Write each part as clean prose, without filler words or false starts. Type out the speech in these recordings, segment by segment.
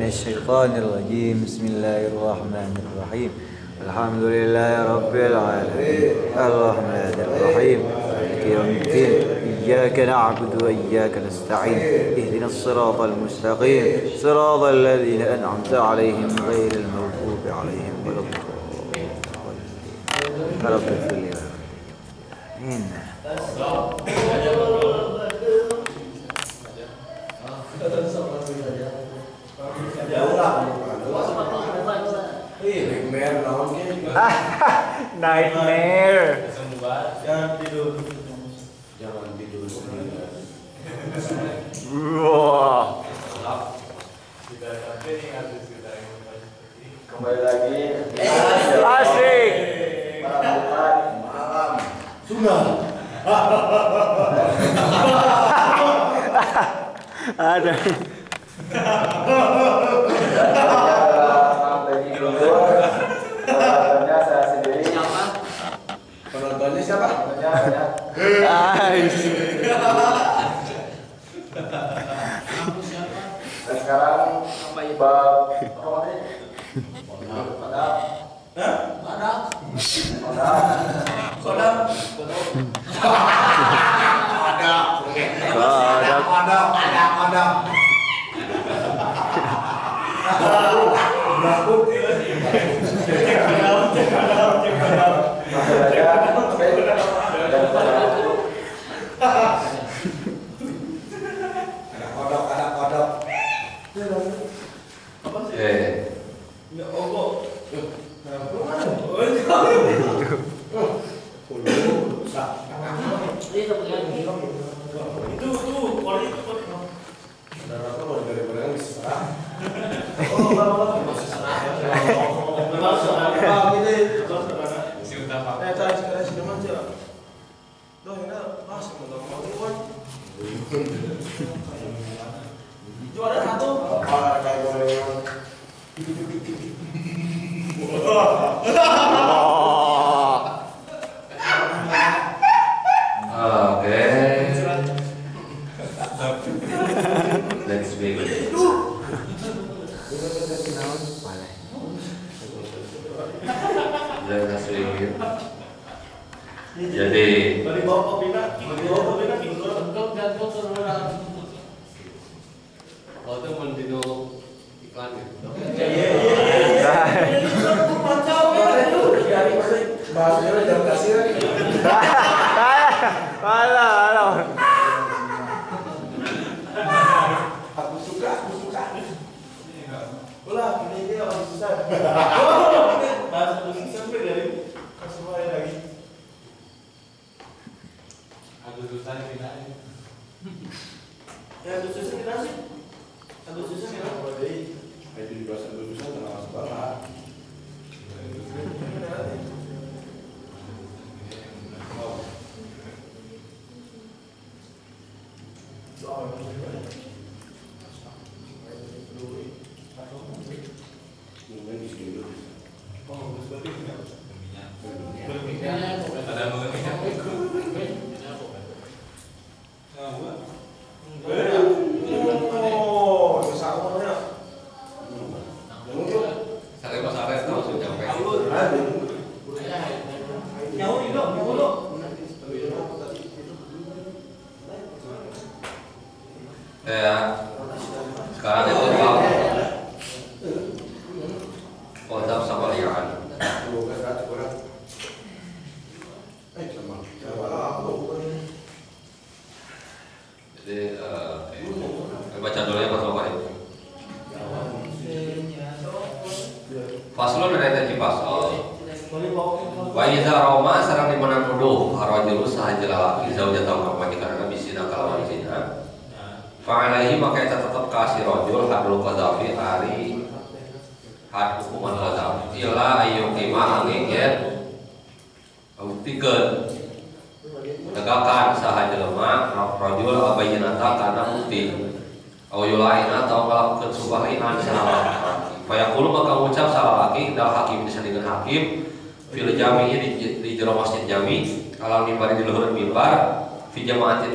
الشيطان الرجيم. بسم الله الرحمن الرحيم. الحمد لله رب العالمين الرحمن الرحيم مالك يوم الدين. إياك نعبد وإياك نستعين. اهدنا الصراط المستقيم صراط الذين أنعمت عليهم غير المغضوب عليهم ولا الضالين. رب اغفر لي. آمين. Nightmare. Jangan tidur. Wah. Kembali lagi. Asik. Malam. Sudah. Ada. Penontonnya saya sendiri. Penontonnya siapa? Nice. Dan sekarang bab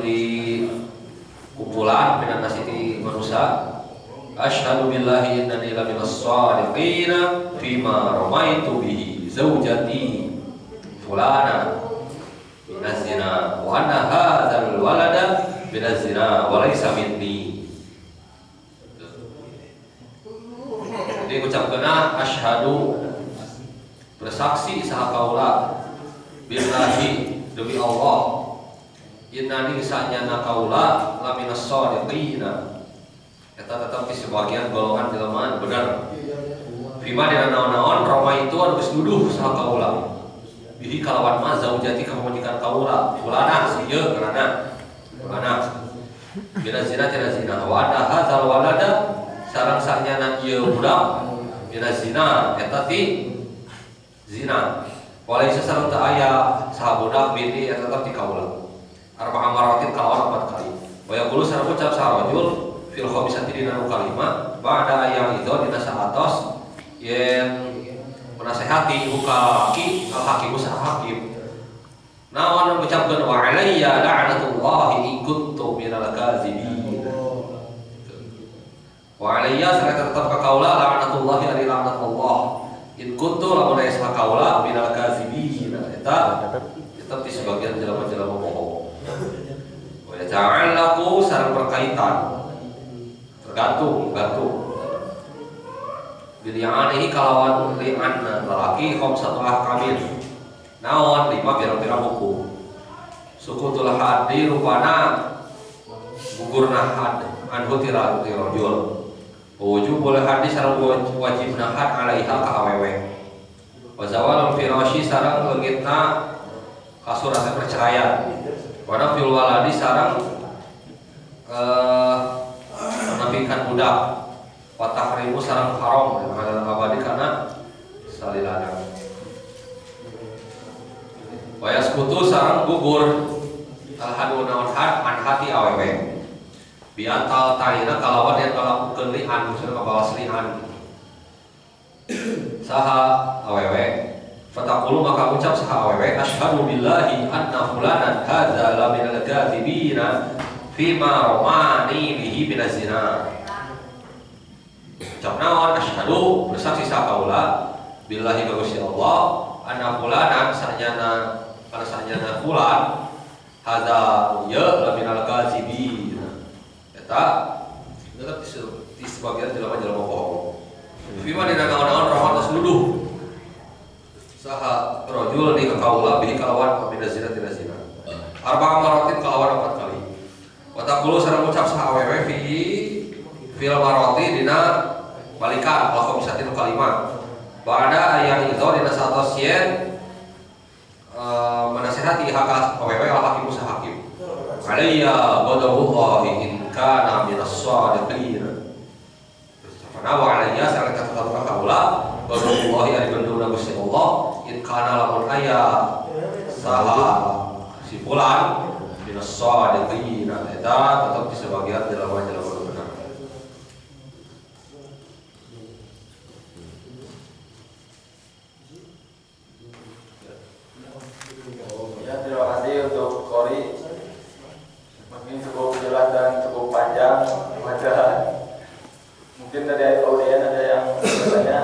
di kumpulan dengan nasiti manusia Asyhadu billahi innani laminas shadiqina fima ramaitu bihi zaujati fulana minaz zina wa anna hadzal walada minaz zina wa laysa minni. Jadi ucapkeuna asyhadu bersaksi saha kaula billahi demi Allah innani sanyana kaula laminas shadiqina eta tetap di sebagian golongan jelema bener fima dina naon-naon roma itu anu geus duduh saha kaula bihi kalawan ma zaujati ka pamajikan kaula fulana sieu karana fulana bila zina tina zina wa anna hadzal walada sareng sanyana ieu budak bila zina eta ti zina walai sareng teu aya saha budak binti eta tetep ti kaula arba'a maratin kalawan 4 kali wa yaqulu sareng ucap sarajul fil khamisati dina kalima ba'da ayang itu dina saatos yang menasehati buka laki al hakimu sah hakim naon mengucapkeun wa alayya la'natullahi in kuntum minal kadzibin wa alayya sareng tetep ka kaula la'natullahi ari laknat Allah in kuntum lamun aya saha kaula minal kadzibin eta tetep di sebagian jelema-jelema bohong wa ta'allaqu sareng berkaitan tergantung bili'anihi kalawan li'an lelaki khamsatu ahkamin naon 5 pirang-pirang hukum sukutul haddi rupana gugurna had anhu tirajul wujub boleh haddi sareng wajibna had alaiha ka awewe wa zawalul firashi sareng leungitna kasur asa perceraian wa nafil waladi sareng menafikan budak wa tahrimu sareng haram dengan abadi karena salilana wa yaskutu sareng gugur alhadu naon had an hati awewe bi antal tarina kalawan yang ngalakukeun li'an maksudna kabawas li'an saha awewe fataqulu maka ucap saha awewe asyhadu billahi anna fulanan hadza la minal kadzibina fima romani bihi minaz zina. Ucap naon asyhadu bersaksi sakaula billahi ka Gusti Allah anna fulanan sanyana fulan hadza ya laminal kadzibin. Eta tetep di sebagian jelema-jelema bohong. Fima dina naon-naon rahmat seluduh saha rajul di kaula bihi kalawan minaz zina tina zina. Arba'a maratin kalawan 4 kali. Watakulu sareng ucap saha awewe fil maroti dina balikan lakum satin kalimat ba'da ayang itu dina satos yen menasihati hak awewe al hakim sah hakim alayya ghadabullahi in kana minas shadiqin fana wa alayya sareng tetep kaula ghadabullahi ari benduna Gusti Allah in kana lamun aya saha sipulan minas shadiqin eta tetap di sebagian jelema-jelema benar. Ya, terima kasih untuk Kori. Mungkin cukup jelas dan cukup panjang. Mungkin dari audiens ada yang bertanya.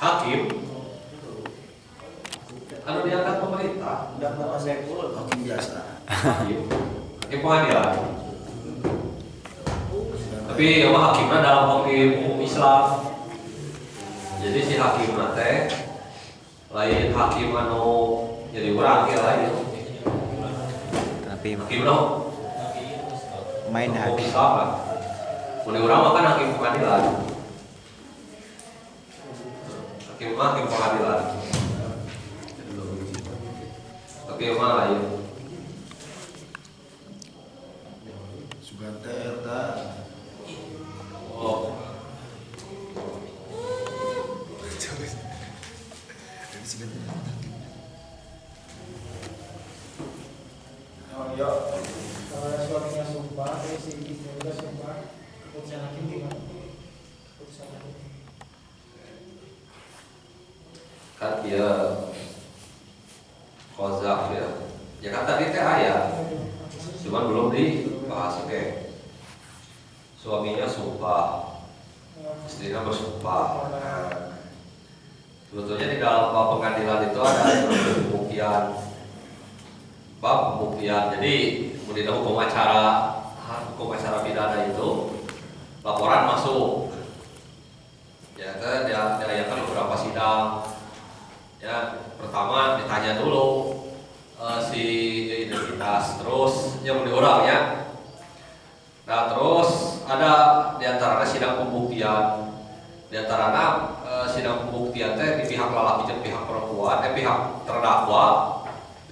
Hakim anu diangkat pemerintah Hakim biasa. hakim pengadilan tapi ya mah hakimnya dalam hukum Islam jadi si hakimnya teh lain hakim anu jadi urang ya lain tapi hakimnya main hukum hakim Islam lah mulai urang mah kan hakim pengadilan hakim pengadilan tapi mah lain Sugante eta oh yo Kalau suaminya sumpah, terus si istrinya sumpah, keputusan hakim gimana? kan dia qadzaf ya. Ya kan tadi teh aya. Cuman belum dibahas. Oke. Suaminya sumpah, istrinya bersumpah. Nah, sebetulnya di dalam bab pengadilan itu ada pembuktian, bab pembuktian. Jadi kemudian hukum acara pidana itu laporan masuk. Ya, dia diayakan beberapa sidang. Ya, pertama ditanya dulu si identitas, terus yang diurang ya. Nah, terus ada diantara sidang pembuktian, diantara sidang pembuktian teh di pihak lelaki dan pihak perempuan, pihak terdakwa,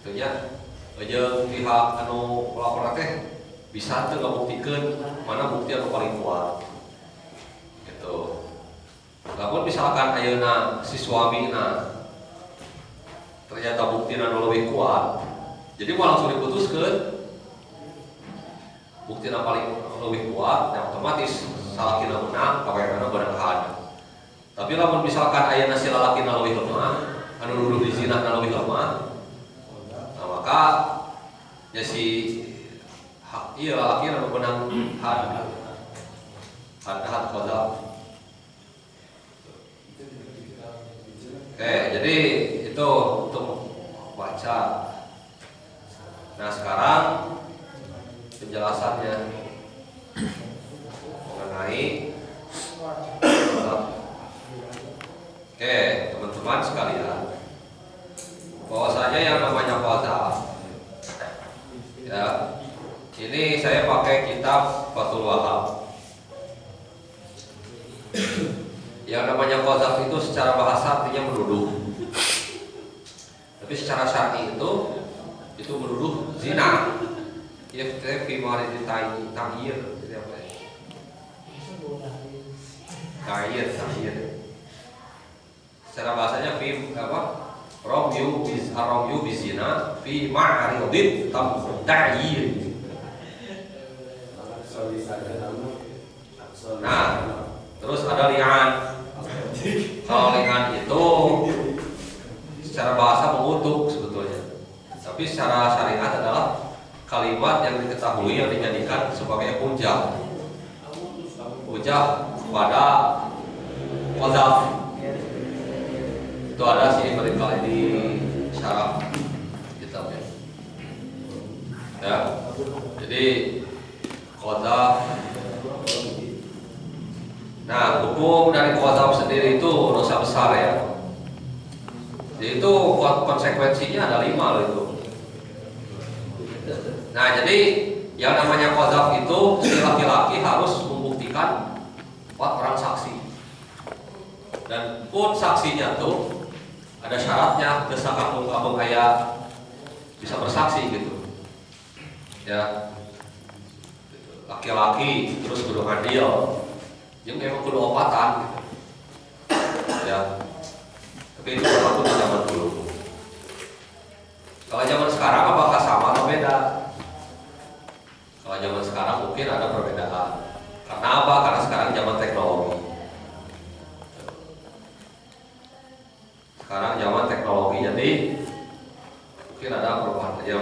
gitunya, aja pihak anu pelapor teh bisa tuh ngabuktikan mana bukti anu paling kuat, gitu. Namun misalkan ayeuna si suami ternyata bukti anu lebih kuat, jadi mau langsung diputuskan. Bukti yang paling lebih kuat, yang otomatis salah kita menang, kawanana barangkali. Tapi lamun misalkan ayeuna si lalaki lebih lemah, anu nuduh di zina lebih lemah, nah maka ya si lalaki anu menang had qadzaf. Oke, jadi itu untuk baca. Nah sekarang penjelasannya mengenai oke teman-teman sekalian, bahwasanya yang namanya qadzaf ya, ini saya pakai kitab Fathul Wahab. Yang namanya qadzaf itu secara bahasa artinya menuduh, tapi secara syar'i itu menuduh zina. Fi marid ta'yir itu apa ya? Ta'yir. Secara bahasanya fi apa? Ramyu bizina fi ma'aridit ta'yir. Nah, terus ada li'an. Kalau li'an itu secara bahasa mengutuk sebetulnya, tapi secara syariat adalah kalimat yang diketahui yang dijadikan sebagai hujah pada qadzaf. Itu ada sih barangkali di syarah kitabnya. Ya, jadi qadzaf. Nah, hukum dari qadzaf sendiri itu dosa besar ya. Jadi itu konsekuensinya ada 5 loh itu. Nah, jadi yang namanya qadzaf itu si laki-laki harus membuktikan 4 orang saksi. Dan pun saksinya tuh ada syaratnya, desakan kabung kayak bisa bersaksi gitu. Ya. Laki-laki terus kudu adil. Yang memang kudu opatan gitu. Ya. Tapi itu berlaku di zaman dulu. Kalau zaman sekarang apakah sama atau beda? Kalau zaman sekarang mungkin ada perbedaan. Karena apa? Karena sekarang zaman teknologi. Sekarang zaman teknologi, jadi mungkin ada perubahan. Ya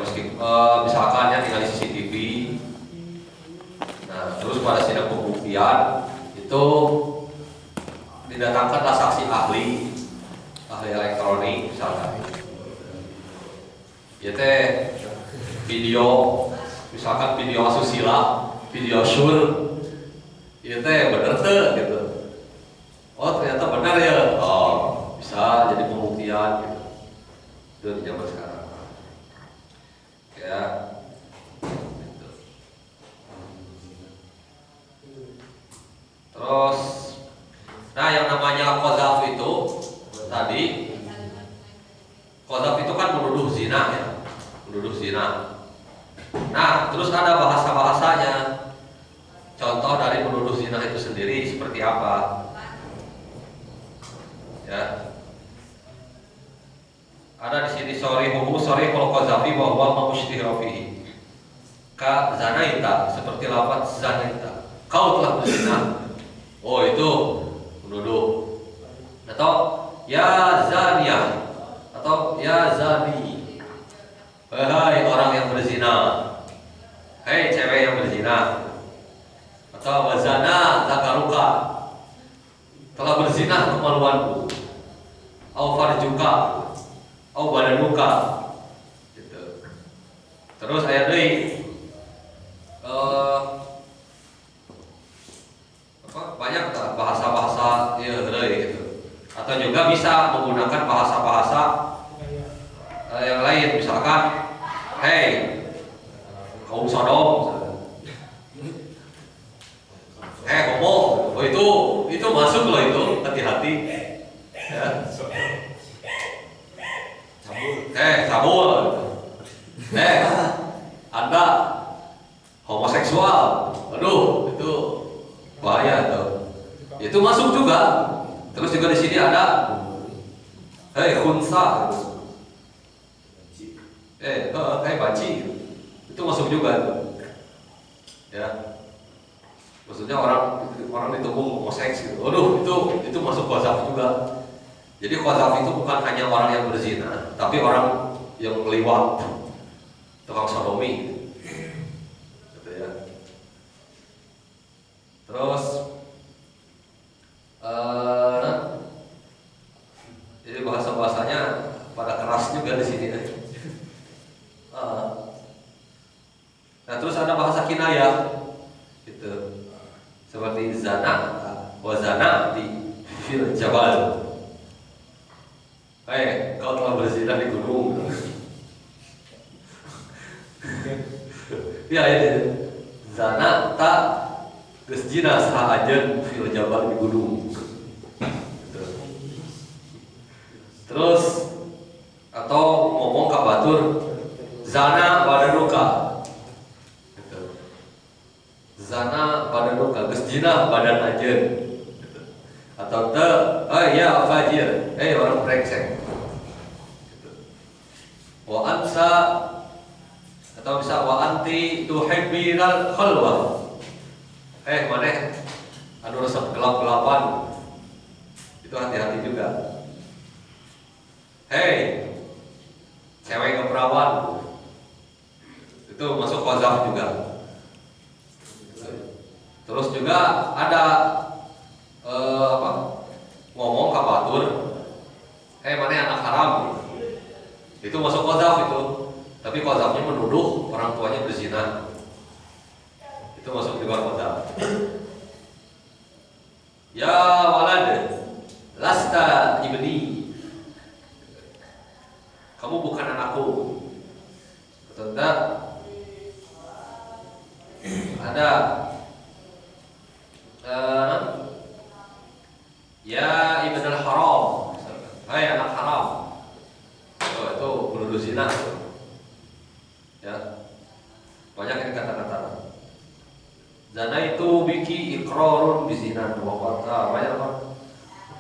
misalkan ya tinggal di CCTV. Nah, terus pada sidang pembuktian itu didatangkanlah saksi ahli elektronik misalkan. Ya teh video, misalkan video asusila, video syur, ya teh bener teh gitu. Oh ternyata benar ya, oh bisa jadi pembuktian gitu. Itu di zaman sekarang. Ya. Gitu. Terus, nah yang namanya qadzaf itu tadi, qadzaf itu kan menuduh zina ya. Menuduh zina. Nah, terus ada bahasa-bahasanya. Contoh dari menuduh zina itu sendiri seperti apa? Ya. Ada di sini sorihul qadzafi wa huwa mustihra fihi. Ka zanaita, seperti lafaz zanaita. Kau telah berzina. Oh, itu menuduh. Atau ya zaniyah, zani. Hai orang yang berzina. Hai cewek yang berzina. Atau wazana zakaruka. Telah berzina kemaluanku. Au farjuka. Au badanuka. Gitu. Terus ayat deui banyak bahasa-bahasa gitu. Atau juga bisa menggunakan bahasa-bahasa yang lain, misalkan hey kaum Sodom, homo, itu masuk loh, itu hati-hati ya. Cabul, Anda homoseksual, aduh itu bahaya tuh. Itu masuk juga. Terus juga di sini ada khunsa, banci, itu masuk juga tuh. Ya, maksudnya orang ditubuh homoseks gitu. Aduh itu masuk qadzaf juga. Jadi qadzaf itu bukan hanya orang yang berzina, tapi orang yang liwat, tukang sodomi. Terus jadi bahasanya pada keras juga di sini. Nah terus ada bahasa kinayah, gitu, seperti zana, wazana di fil jabal. Kau telah berzina di gunung. Ya, zana tak geus zina sahajen fil jabal di gunung. Terus atau ngomong ka batur zana badanuka. Zana badanuka geus zina badan ajeun. Atau ya fajir, orang brengsek. Wa ansa, atau bisa wa anti tuhibbinal khalwa. Maneh anu resep gelap-gelapan. Itu hati-hati juga. Cewek keperawan. Itu masuk qadzaf juga. Terus juga ada ngomong ka batur, maneh anak haram. Itu masuk qadzaf itu. Tapi qadzafnya menuduh orang tuanya berzina. Itu masuk juga qadzaf. Ya walad, lasta ibni. Kamu bukan anakku. Tentang ada ya ibnul haram. Anak haram. Itu menuduh zina. Ya. Banyak yang kata-kata. Zana itu biki iqrarun bizina wa qata. Banyak apa?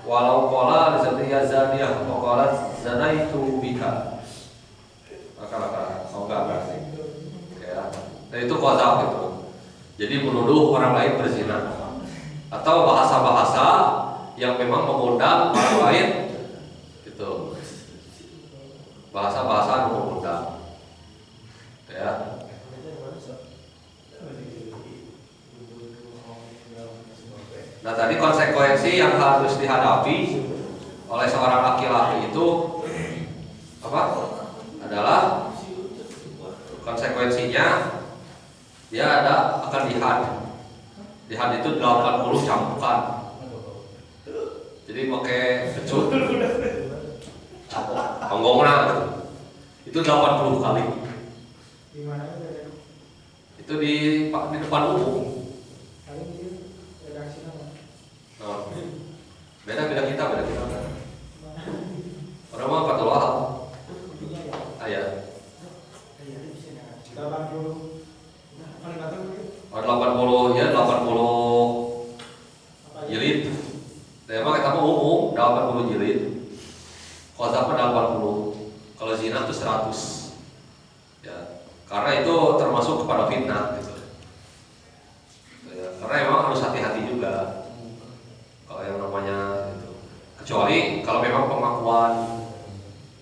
Walau qala seperti ya zaniyah wa qalat zana itu bika. Maka enggak sih. Ya. Nah itu qadzaf itu. Jadi menuduh orang lain berzina. Atau bahasa-bahasa yang memang mengundang orang lain gitu. Bahasa-bahasa yang mengundang. Ya. Nah tadi konsekuensi yang harus dihadapi oleh seorang laki-laki itu apa? Adalah konsekuensinya dia akan dihad. Dihad itu 80 cambukan. Jadi pakai kecut, penggongna itu 80 kali. Itu di depan umum. Beda kita. Orang mah Fathul Wahab. Ayah. 80 ya 80 jilid. Memang kita mau umum 80 jilid. Qadzaf 80. Kalau zina itu 100. Ya, karena itu termasuk kepada fitnah gitu. Ya, karena memang harus hati-hati juga. Kalau yang namanya itu. Kecuali kalau memang pengakuan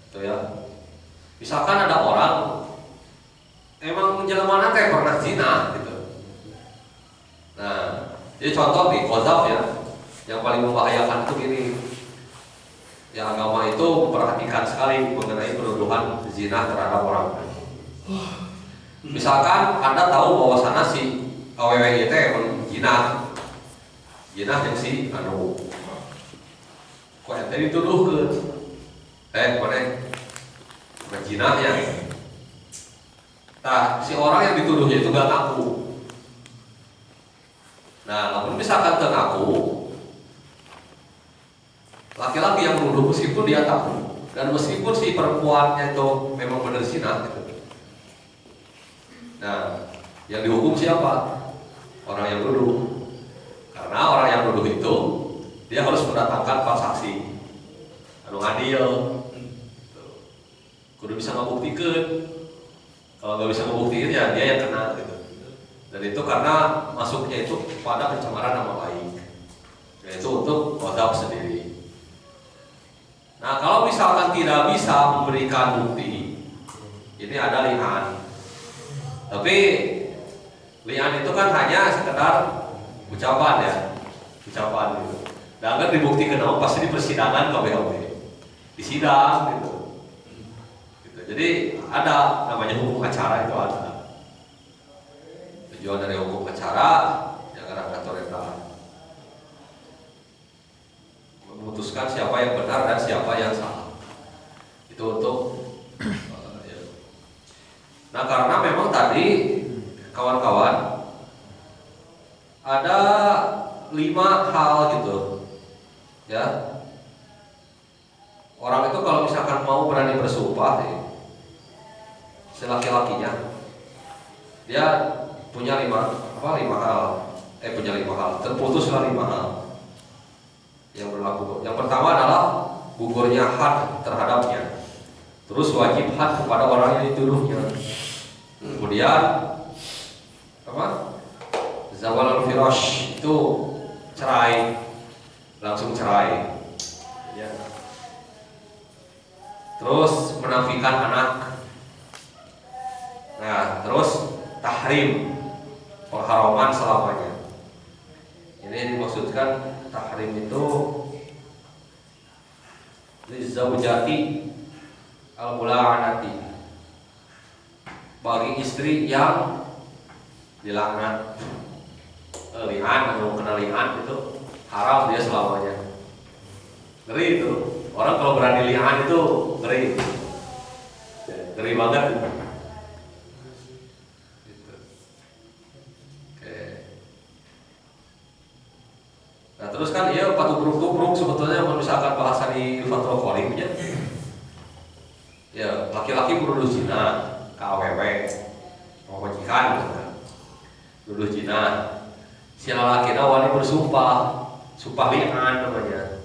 itu ya. Misalkan ada orang emang menjelma teh pernah zina gitu. Nah, jadi contoh nih qadzaf ya, yang paling membahayakan itu gini. Ya agama itu memperhatikan sekali mengenai penuduhan zina terhadap orang. Misalkan Anda tahu bahwa si AWW itu emang zina yang si anu kok ente dituduh ke mana jinahnya. Nah, si orang yang dituduhnya itu gak ngaku. Nah, namun misalkan gak ngaku, laki-laki yang menuduh meskipun dia tahu dan meskipun si perempuannya itu memang benar zina gitu. Nah, yang dihukum siapa? Orang yang nuduh. Karena orang yang nuduh itu dia harus mendatangkan 4 saksi anu adil, kudu bisa membuktikan. Kalau nggak bisa membuktikan ya dia yang kena gitu. Dan itu karena masuknya itu pada pencemaran nama baik, yaitu untuk qadzaf sendiri. Nah, kalau misalkan tidak bisa memberikan bukti, ini ada li'an. Tapi li'an itu kan hanya sekedar ucapan ya, ucapan gitu. Dan agar dibuktikan pasti di persidangan KBHP, di sidang gitu. Jadi ada namanya hukum acara itu ada. Tujuan dari hukum acara yang ada katoreta memutuskan siapa yang benar dan siapa yang salah. Itu untuk ya. Nah, karena memang tadi kawan-kawan ada 5 hal gitu ya. Orang itu kalau misalkan mau berani bersumpah ya, si laki-lakinya dia punya 5 hal, punya 5 hal, terputuslah 5 hal yang berlaku. Yang pertama adalah gugurnya had terhadapnya, terus wajib had kepada orang yang dituduhnya. Kemudian zawalul firash, itu cerai, langsung cerai ya. Terus menafikan anak. Nah, terus tahrim, pengharaman selamanya. Ini dimaksudkan tahrim itu lizaujati al-mula'anati, bagi istri yang dilaknat. Li'an, kalau kena li'an itu haram dia selamanya. Ngeri itu. Orang kalau berani li'an itu ngeri. Ngeri banget. Nah, terus kan ya patubruk-tubruk sebetulnya kalau misalkan bahasa di Fathul Qarim ya, laki-laki menuduh zina ke AWW, majikan misalkan, menuduh zina, si laki-laki wali bersumpah, sumpah li'an namanya.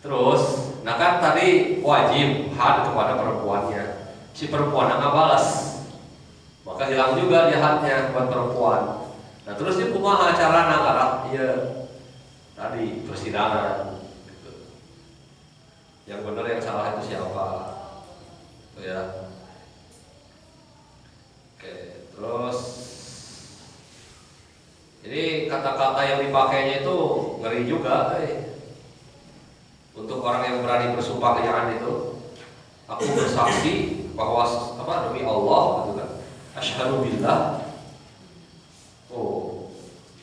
Terus, nah kan tadi wajib had kepada perempuannya, si perempuan nggak balas, maka hilang juga dia hadnya buat perempuan. Nah terus dia kumaha carana karena ya tadi persidangan gitu. Yang benar yang salah itu siapa ya. Oke, terus ini kata-kata yang dipakainya itu ngeri juga untuk orang yang berani bersumpah li'an itu. Aku bersaksi bahwa demi Allah gitu kan, asyhadu billah,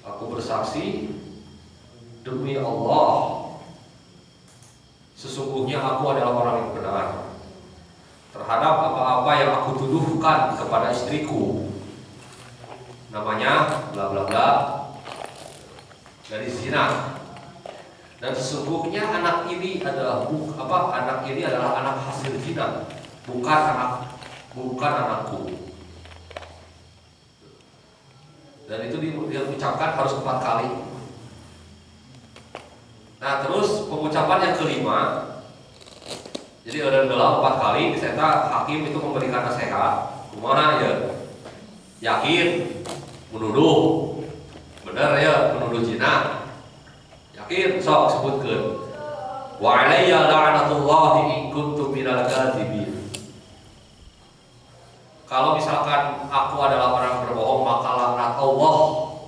aku bersaksi demi Allah, sesungguhnya aku adalah orang yang benar terhadap apa-apa yang aku tuduhkan kepada istriku, namanya bla bla bla, dari zina. Dan sesungguhnya anak ini adalah anak hasil zina, bukan anakku. Dan itu dia ucapkan harus 4 kali. Nah, terus pengucapan yang kelima, jadi ada 4 kali, diseta hakim itu memberikan nasihat. Kumaha ya? Yakin menuduh, benar ya menuduh zina. Yakin, sok sebutkeun. Wa alayya la'natullahi in kuntum minal kadzibin. aku adalah orang berbohong, maka laknat Allah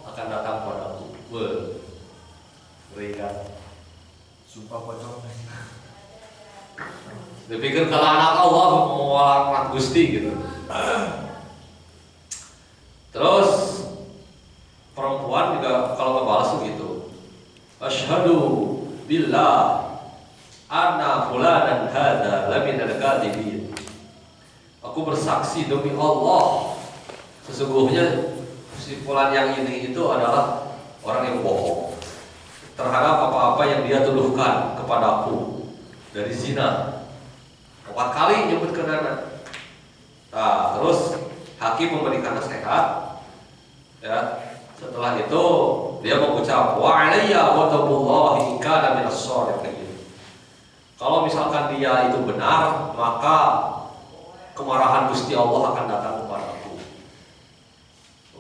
akan datang padaku. Berikan. Sumpah pocong. Dipikir kalau anak Allah mau laknat Gusti gitu. Terus perempuan juga kalau ngebalas begitu. Asyhadu billah anna fulanan hadza laminal kadhibin. Aku bersaksi demi Allah, sesungguhnya si fulan yang ini itu adalah orang yang bohong terhadap apa-apa yang dia tuduhkan kepadaku dari zina. 4 kali nyebutkan anak. Nah, terus hakim memberikan nasihat. Ya, setelah itu dia mengucap wa alayya wa tabullahi in kana minas shadiqin. Kalau misalkan dia itu benar, maka kemarahan Gusti Allah akan datang kepadaku.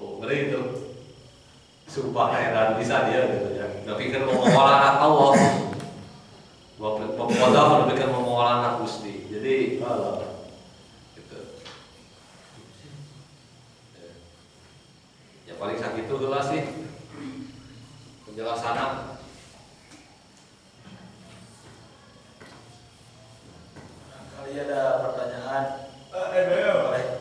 Oh, ngeri itu. Sumpah heran bisa dia gitu ya. Udah pikir mau anak Allah. Udah pikir mau anak Gusti. Jadi gitu. Ya paling sakit itu lah sih penjelasan. Kali ada pertanyaan. Boleh.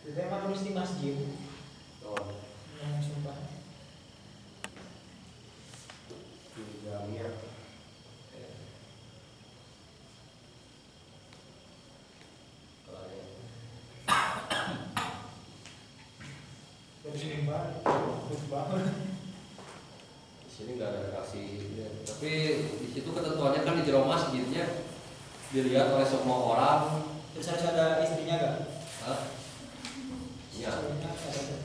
Itu emang harus di masjid. Yang sumpah. Dari sini banget. Di sini nggak ada kasih, ya. Tapi di situ ketentuannya kan di jero masjidnya dilihat oleh semua orang. Terus harus ada istrinya gak? Hah? Iya. Istrinya ada.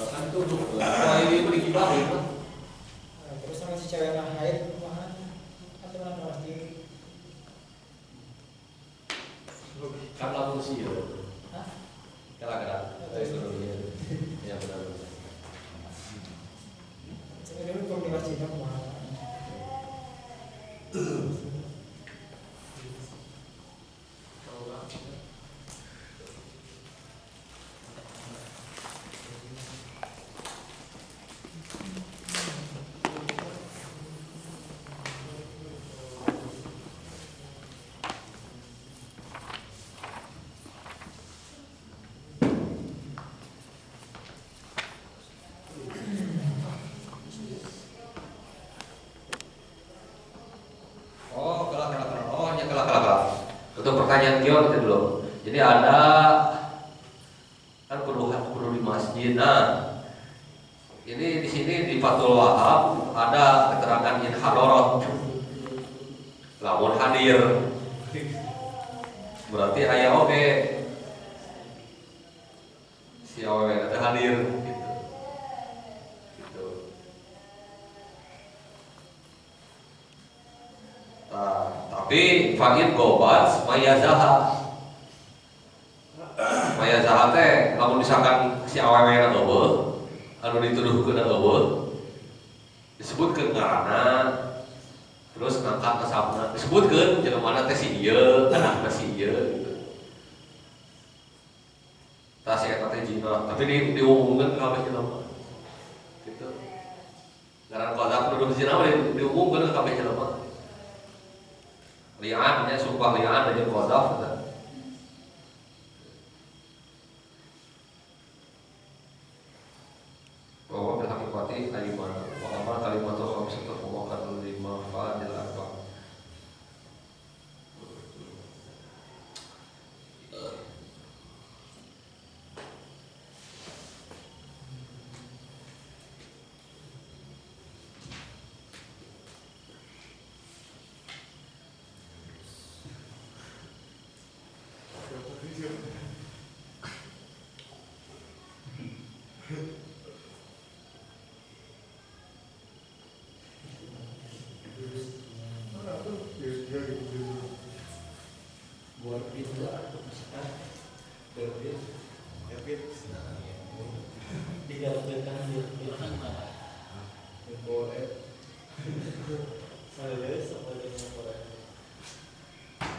Kan itu kalau ini digibahin kan. Terus sama si cewek yang haid kumaha? Atau mana masjid? Kan langsung sih ya. Hah? Kira-kira. Ya benar. Sebenarnya kalau di masjidnya kumaha? Untuk pertanyaan Kion itu dulu. Jadi ada kan kudu di masjid. Nah, ini di sini di Fathul Wahab ada keterangan in hadarat. Lamun hadir. Berarti aya oke. Si awewe teh hadir gitu. Gitu. Tapi fa'in gobat mayazaha teh lamun misalkan si awewe na eueuh anu dituduhkeun eueuh disebutkeun ngaranna terus ngangkat asapna disebutkeun jelema teh si ieu anakna si ieu gitu. Tah si eta teh jina tapi diumumkeun ka kabeh jelema gitu. Ngaran qadzaf nuduh zina diumumkeun ka kabeh jelema. Li'an nya sumpah li'an aja qadzaf eta. Bahwa bil haqiqati kalimat wa amma kalimatul khamsatu wa qad lima fa'il arba.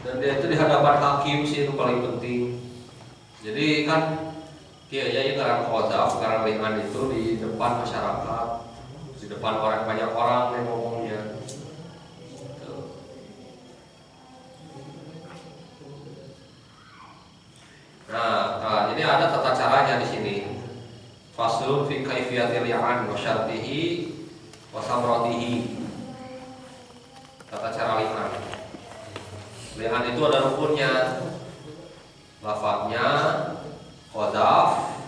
Dan dia itu di hadapan hakim sih itu paling penting. Jadi kan kiai karang khotbah, karang li'an itu di depan masyarakat, di depan banyak orang yang ngomongnya. Nah, ini ada tata caranya di sini. Faslun fi kaifiyatil li'an wa syartihi wa samratihi. Tata cara li'an. Li'an itu ada rukunnya. Lafadznya qadzaf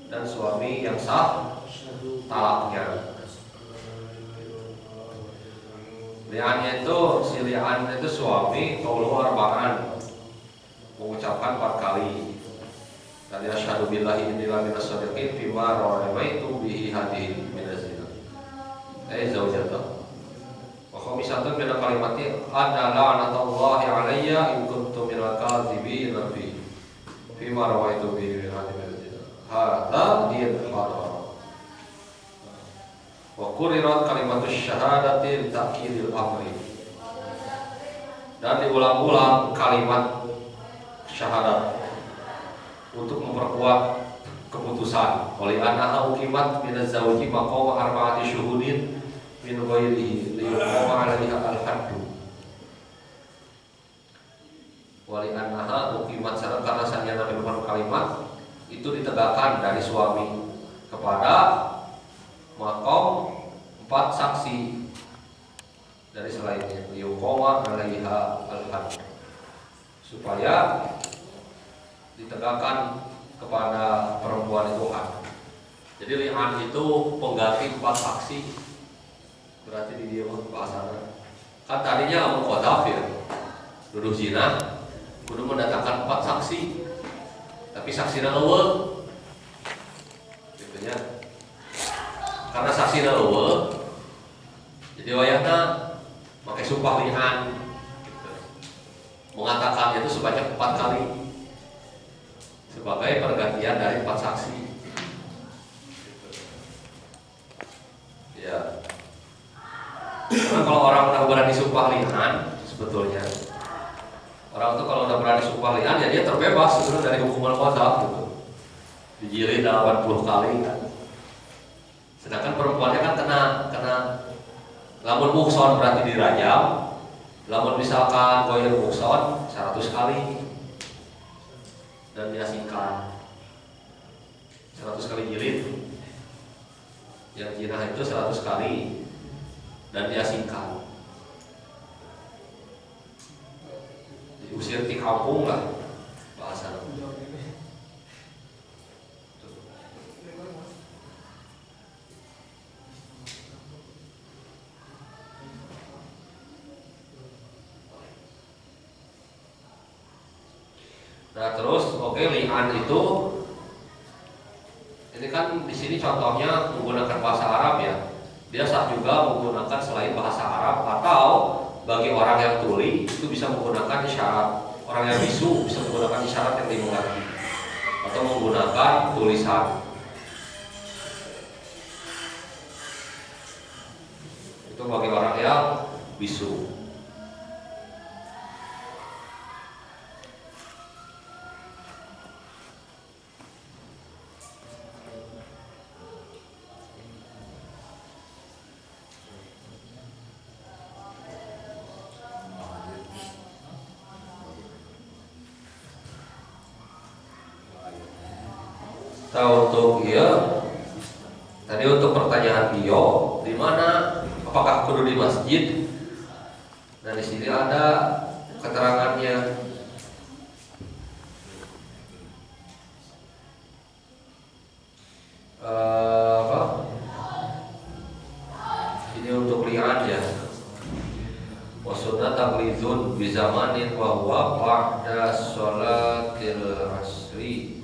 dan suami yang sah talaknya. Li'annya itu si li'an itu suami qaulu arba'an, mengucapkan 4 kali. Tadi asyhadu billahi inni la minas shadiqin bima rawaitu bihi hadhihi min az-zina. Zaujatah. Wa khamisatun min kalimati anna la'natullahi 'alayya in kuntu minal kadzibin fi bima rawaitu bihi min hadhihi min az-zina. Hadza din hadar. Wa qurirat kalimatus syahadati li ta'kidil amri. Dan diulang-ulang kalimat syahadat untuk memperkuat keputusan. Oleh annaha uqimat min az-zawji maqama arba'ati syuhudin min ghairihi li yuqama 'alaiha al-haddu. Wali annaha uqimat syarat karena sanjana depan kalimat itu ditegakkan dari suami kepada maqam 4 saksi dari selainnya li yuqama 'alaiha al-haddu, supaya ditegakkan kepada perempuan itu had. Jadi li'an itu pengganti 4 saksi. Berarti di dia bahasanya kan tadinya amun qadzaf ya, nuduh zina kudu mendatangkan 4 saksi, tapi saksina eueuh gitu nya. Karena saksina eueuh jadi wayahna make sumpah li'an gitu. Mengatakannya itu sebanyak 4 kali sebagai pergantian dari 4 saksi. Ya. Karena kalau orang udah berani sumpah li'an, sebetulnya orang itu kalau udah berani sumpah li'an ya dia terbebas sebenarnya dari hukuman qadzaf gitu. Dijilid 80 kali kan. Sedangkan perempuannya kan kena lamun muhson berarti dirajam. Lamun misalkan ghair muhson 100 kali. Dan diasingkan 100 kali jilid. Yang jinah itu 100 kali dan diasingkan, diusir di kampung lah bahasa. Nah terus li'an itu ini kan di sini contohnya menggunakan bahasa Arab ya. Dia sah juga menggunakan selain bahasa Arab, atau bagi orang yang tuli itu bisa menggunakan isyarat. Orang yang bisu bisa menggunakan isyarat yang dimengerti atau menggunakan tulisan. Itu bagi orang yang bisu. Untuk tadi untuk pertanyaan Bio, di mana apakah kudu di masjid? Nah di sini ada keterangannya. Ini untuk li'an ya. Wasuna taglizun bizamanin wa huwa ba'da sholatil asri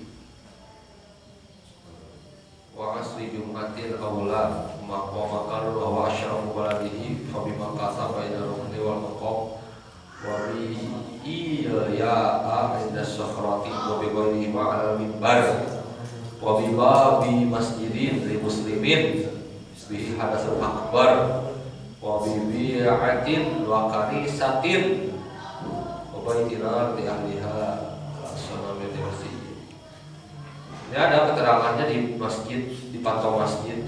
wa asri jumatin awla maqamakan wa asyrafu waladihi fa bima kasaba ila rukni wal maqam wa bi iya inda sakhrati wa bi ghairihi wa ala mimbar wa bi babi masjidin li muslimin bi hadatsul akbar wa bi bi'atin wa kanisatin Wabaitina di ahliha laksana min masjid. Ini ada keterangannya di masjid, di pantau masjid.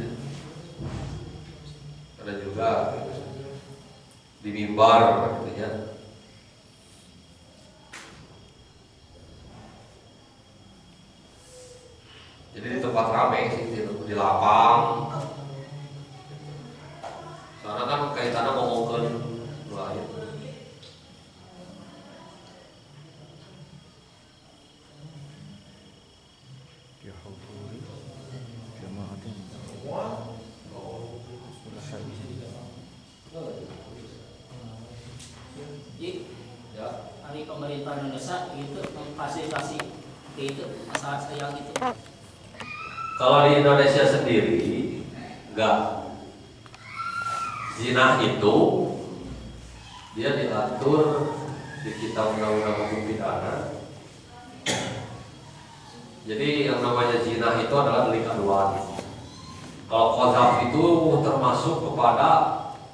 Ada juga di mimbar artinya. Jadi di tempat ramai sih, di lapang. Karena kan kaitannya ngomongkeun lain. Ya huduri jamaatin. Jadi, Ya. hari pemerintah Indonesia itu memfasilitasi itu masalah saya gitu. Kalau di Indonesia sendiri enggak. Zina itu dia diatur di kitab undang-undang hukum pidana. Jadi yang namanya zina itu adalah delik aduan. Kalau qadzaf itu termasuk kepada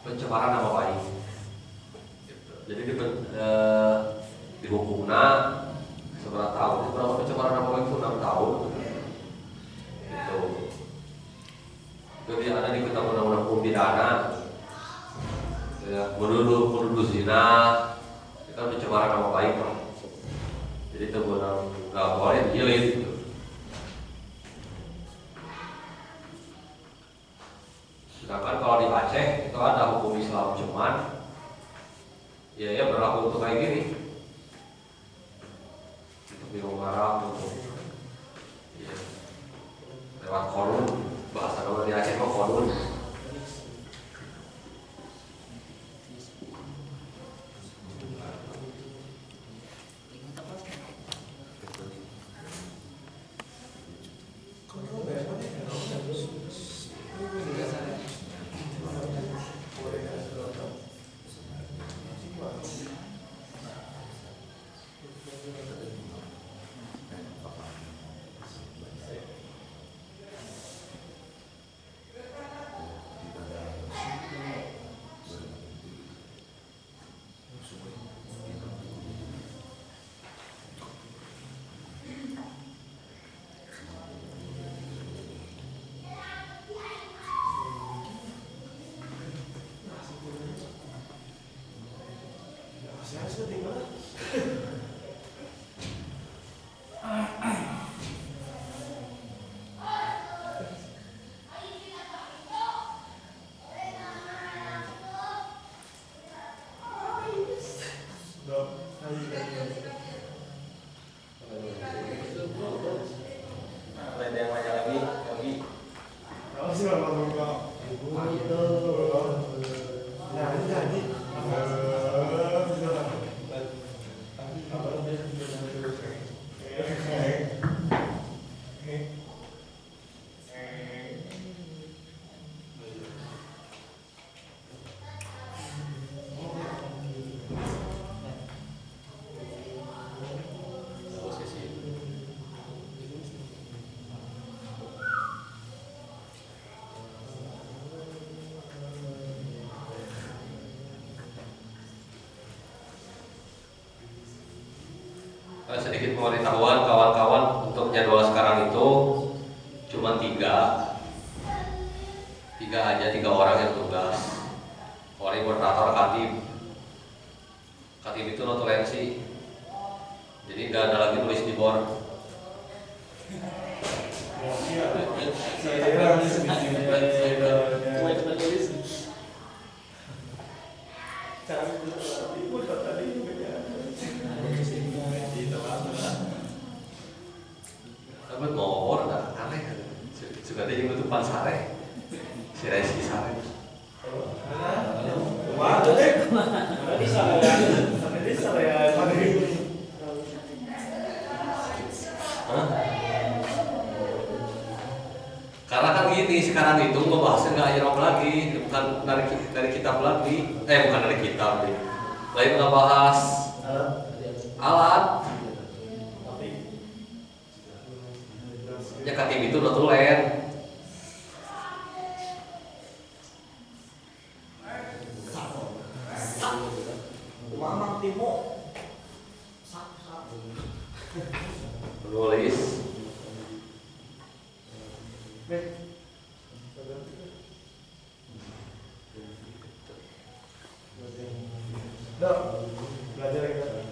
pencemaran nama baik. Jadi dihukumna seberapa tahun? Berapa pencemaran nama baik itu 6 tahun. Itu. Itu dia ada di kitab undang-undang hukum pidana. Ya, menuduh zina itu kan pencemaran nama baik. Jadi itu benar nggak boleh dijilid. Gitu. Sedangkan kalau di Aceh itu ada hukum Islam cuman ya berlaku untuk kayak gini, untuk minum arak, untuk ya, lewat korun, bahasa nama di Aceh mah korun. Ada yang nanya lagi? Sedikit pemberitahuan kawan-kawan untuk jadwal sekarang itu cuma tiga aja, 3 orang yang tugas. Koordinator katib itu notulensi, jadi nggak ada lagi tulis di board. Tapi ngomong nggak aneh, sudah ada yang tutupan sare, si Reski sare. Karena kan gini, sekarang itu ngebahasnya nggak irob lagi, bukan dari kitab lagi, bukan dari kitab nih. Lain ngebahas alat. Ya katib itu udah tulen. Mamang Timo Menulis. Belajar kita.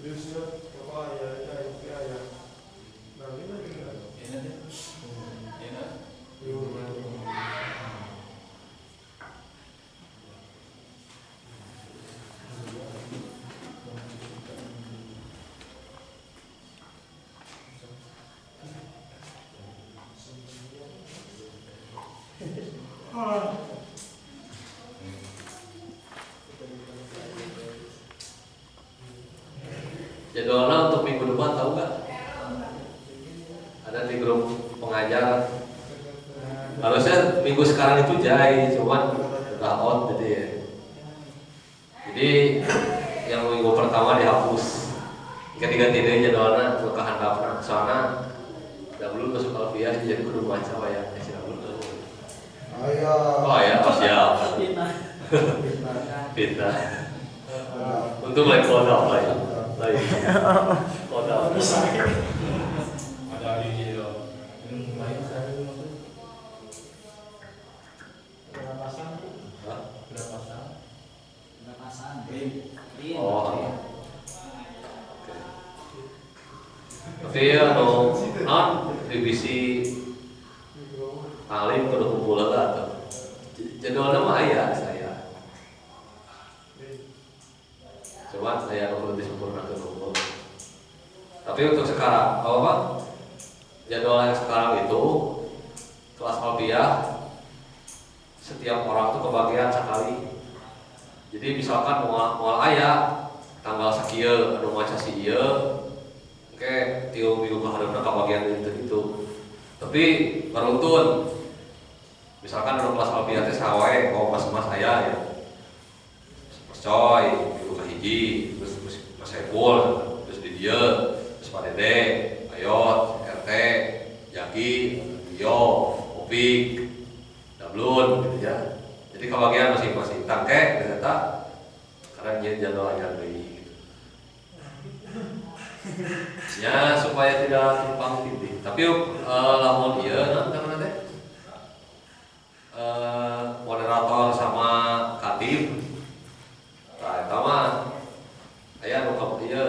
Terus apa ya. Nah, ini Jadwalnya untuk minggu depan tahu nggak? Ada di grup pengajar. Harusnya minggu sekarang itu jai, cuman udah out jadi ya. Jadi yang minggu pertama dihapus. Ganti-ganti deh jadwalnya untuk kehandapna. Soalnya dahulu masuk alfiah jadi kudu baca ya. Oh ya, siap. Fitnah. Untung lagi kodam lah ya. Kodam. Ada di sini loh. Oh. Tapi ya non divisi alim kudu kumpul lah tuh. Jadwalnya mah aya saya. Coba saya perlu disempurnakan dulu. Tapi untuk sekarang, apa? Jadwal yang sekarang itu kelas alfiah setiap orang tuh kebagian sekali. Jadi misalkan mau aya tanggal sakieu anu maca si ieu, oke, tiung minggu kahareupna kebagian itu. Tapi beruntun. Misalkan anu kelas alfiah teh sawae mas aya ya. Mas Coy, minggu kahiji, terus Mas Saiful, terus di dieu, terus Pak Dede, Ayot, RT, Jaki, Yo, Opik, Dablun gitu ya. Jadi kebagian masing-masing tangke ternyata karena dia jadwalnya deui. Ya supaya tidak tumpang tindih. Tapi lamun ieu namanya teh moderator sama katib. Nah, eta mah aya nu ka ieu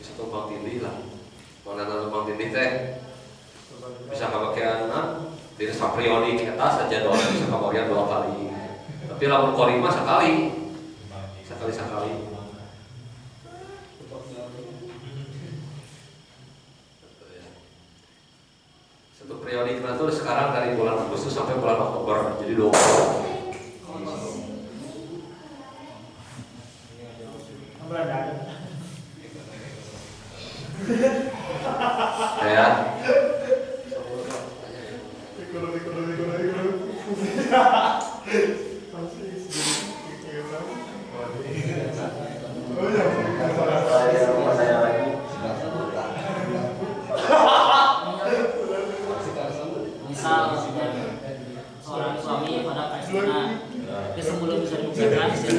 bisa tumpang tindih lah. Mun anu tumpang tindih teh bisa kabakeanan jadi sapriodik eta saja doang bisa kabagian 2 kali. Tapi lamun korima sekali. Satu periodik itu sekarang dari bulan Agustus sampai bulan Oktober, jadi 2 bulan. Ya. Misal seorang suami pada pasangan, dia sebelum bisa dibuktikan si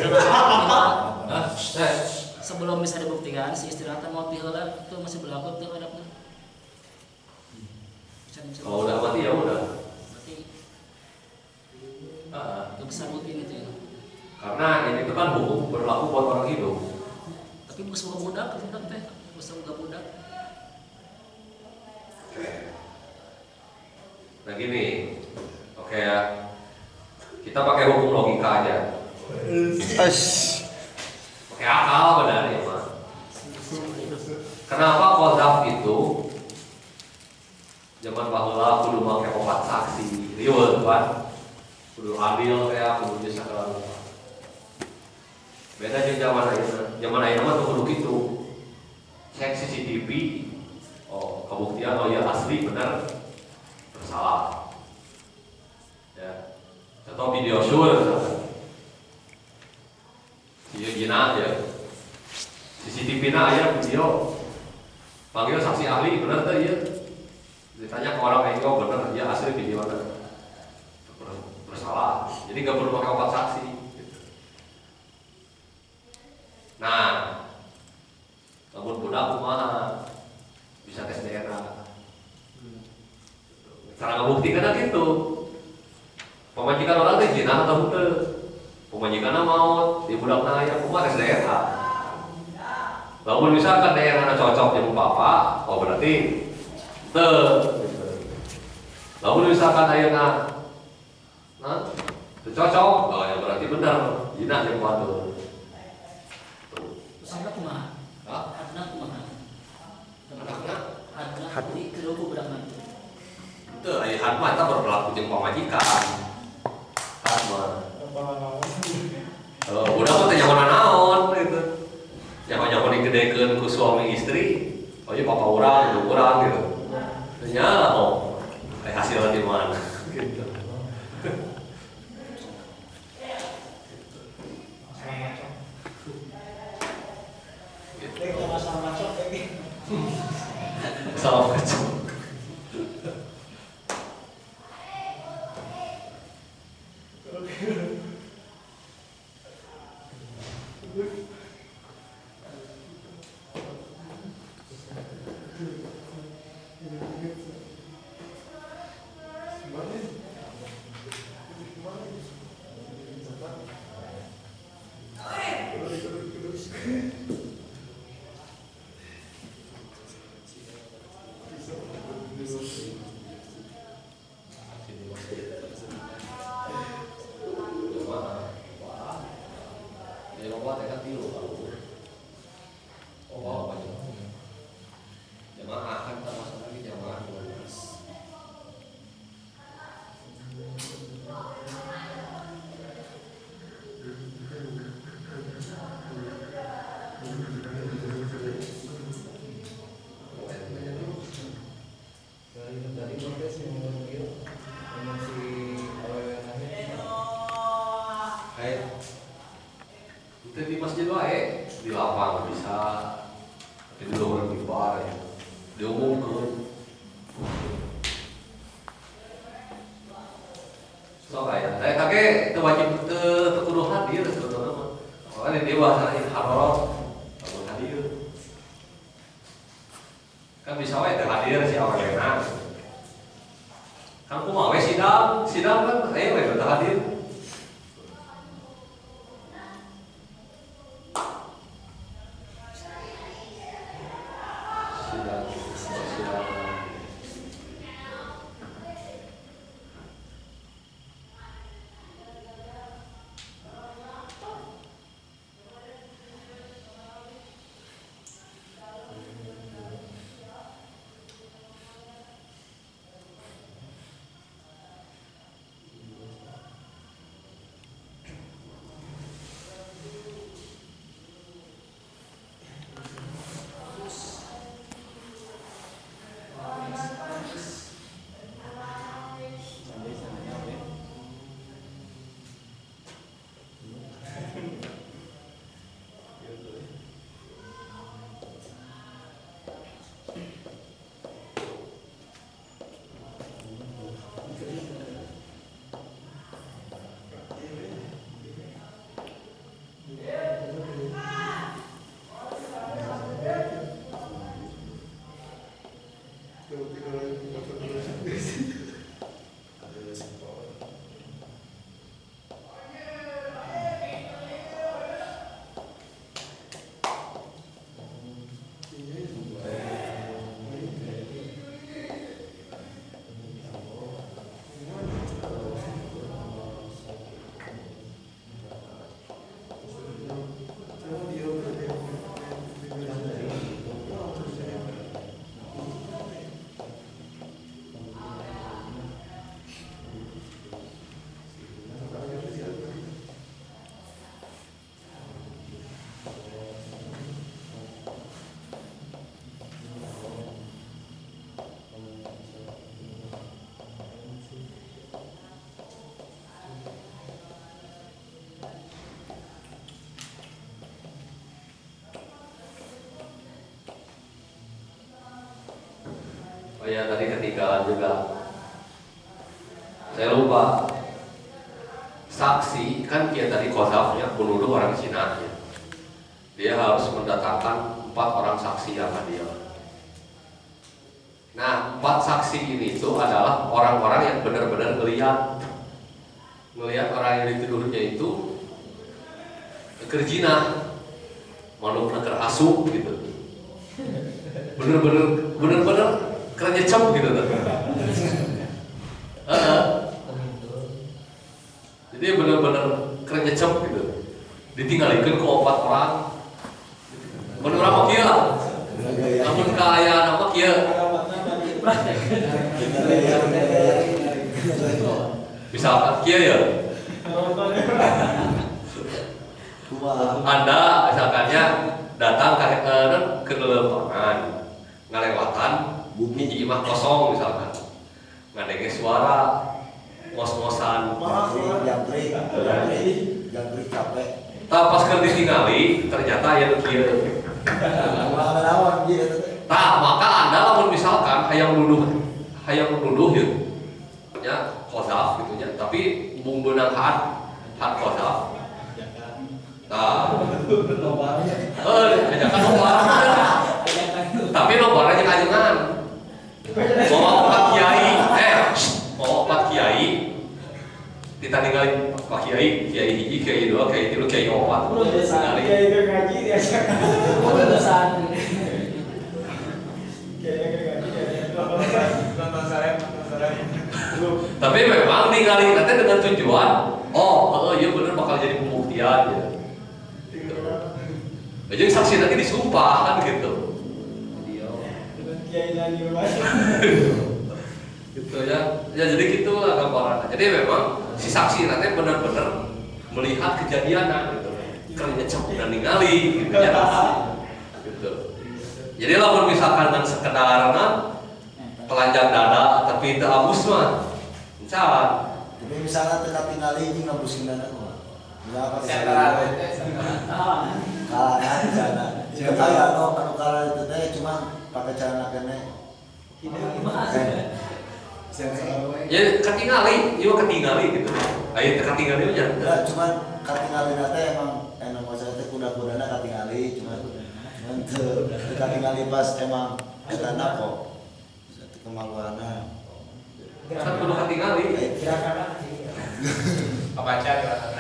sebelum bisa dibuktikan si istri mau piheula itu masih berlaku tuh hadapna. Oh udah mati ya udah. Berarti itu besar mungkin itu ya. Karena ini itu kan hukum berlaku buat orang hidup. Tapi bukan budak teh, bukan budak. Nah gini, oke ya, kita pakai hukum logika aja. Pakai akal benar ya mas. Kenapa qadzaf itu zaman baheula kudu make 4 saksi, riweuh kan? Kudu adil kayak kudu bisa kalau. Beda jeung zaman ayeuna. Zaman ayeuna mah kudu kitu. Cek CCTV, oh kebuktian oh ya asli benar bersalah. Ya. Atau video sure. Iya gina aja. CCTV-na aya video. Panggil saksi ahli benar teh ieu. Ditanya ke orang itu benar ya asli videonya. Bersalah. Jadi nggak perlu pakai 4 saksi. Gitu. Nah, bukti karena gitu. Pemajikan orang teh jinah atau henteu. Pemajikan maut, di budak aya kumaha geus DNA. Lamun misalkan DNA cocok jeung bapak, oh berarti teu. Lamun misalkan ayeuna cocok, oh ya berarti benar jinah jeung batur. Sampai kumaha? Hadna kumaha? Hadna di kedua budak nanti. Teu aya hadma eta berlaku jeung pamajikan. Hadma. Budak mah teh nyaman naon gitu. Nyaman digedekeun ku suami istri. Oh iya papa urang, ibu urang gitu. Nya oh. Hasilnya di mana? Gitu. Salah macam. Di masjid wae, di lapang bisa, tapi di luar di bar ya, diumumkan. So kayak, saya kakek itu wajib kudu hadir sebetulnya mah. Makanya dewasa ini haram, kudu hadir. Kan bisa wae teu hadir si awalena. Kan kumaha we sidang kan ayo we teu hadir. Oh ya tadi ketinggalan juga. Saya lupa. Saksi kan dia tadi qadzafnya menuduh orang zina. Dia harus mendatangkan 4 orang saksi yang hadir. Nah, 4 saksi ini itu adalah orang-orang yang benar-benar ngelihat orang yang dituduhnya itu kerjina, manuk keur asup gitu. Bener-bener keren nyecep gitu tuh. Jadi bener-bener keren nyecep gitu. Ditinggalikeun ke 4 orang. Mun urang mah kieu lah. Namun kaayaan apa kieu? Misalkan kieu ya. Anda misalkannya datang ke leupangan ngalewatan hiji imah kosong misalkan ngadenge suara ngos-ngosan jangkrik capek pas keur ditingali ternyata aya kieu maka Anda lamun misalkan hayang nuduh ya qadzaf gitu nya tapi beunang had qadzaf ajakan loba. Tapi loba aja kajengan. Bawa 4 kiai, kita ninggalin Pak Kiai hiji, Kiai 2, Kiai 3, Kiai 4. Kiai itu ngaji diajak. Tapi memang ninggalin nanti dengan tujuan, iya bener bakal jadi pembuktian ya. Jadi saksi nanti disumpah kan gitu. Gitu ya. Ya jadi gitulah gambarannya. Jadi memang si saksi nanti benar-benar melihat kejadian gitu. Kerja cepet dan ningali gitu ya. Gitu. Jadi lamun misalkan dengan sekedar telanjang dada tapi itu abus mah. Misalkan. Tapi misalnya tengah tingali ini ngabusin dada mah. Ya apa sih? Kalah di sana. Kaya anu kalah itu teh cuma pakai celana kene. Ya ketinggali, ieu ketinggali gitu. Aya teh ketinggali aja. Ya cuma ketinggali teh emang maksudnya teh kuda-kudana ketinggali cuma teu ketinggali pas emang eta kok. Kemaluana. Kan kudu ketinggali. Gerakan Apa aja gerakan.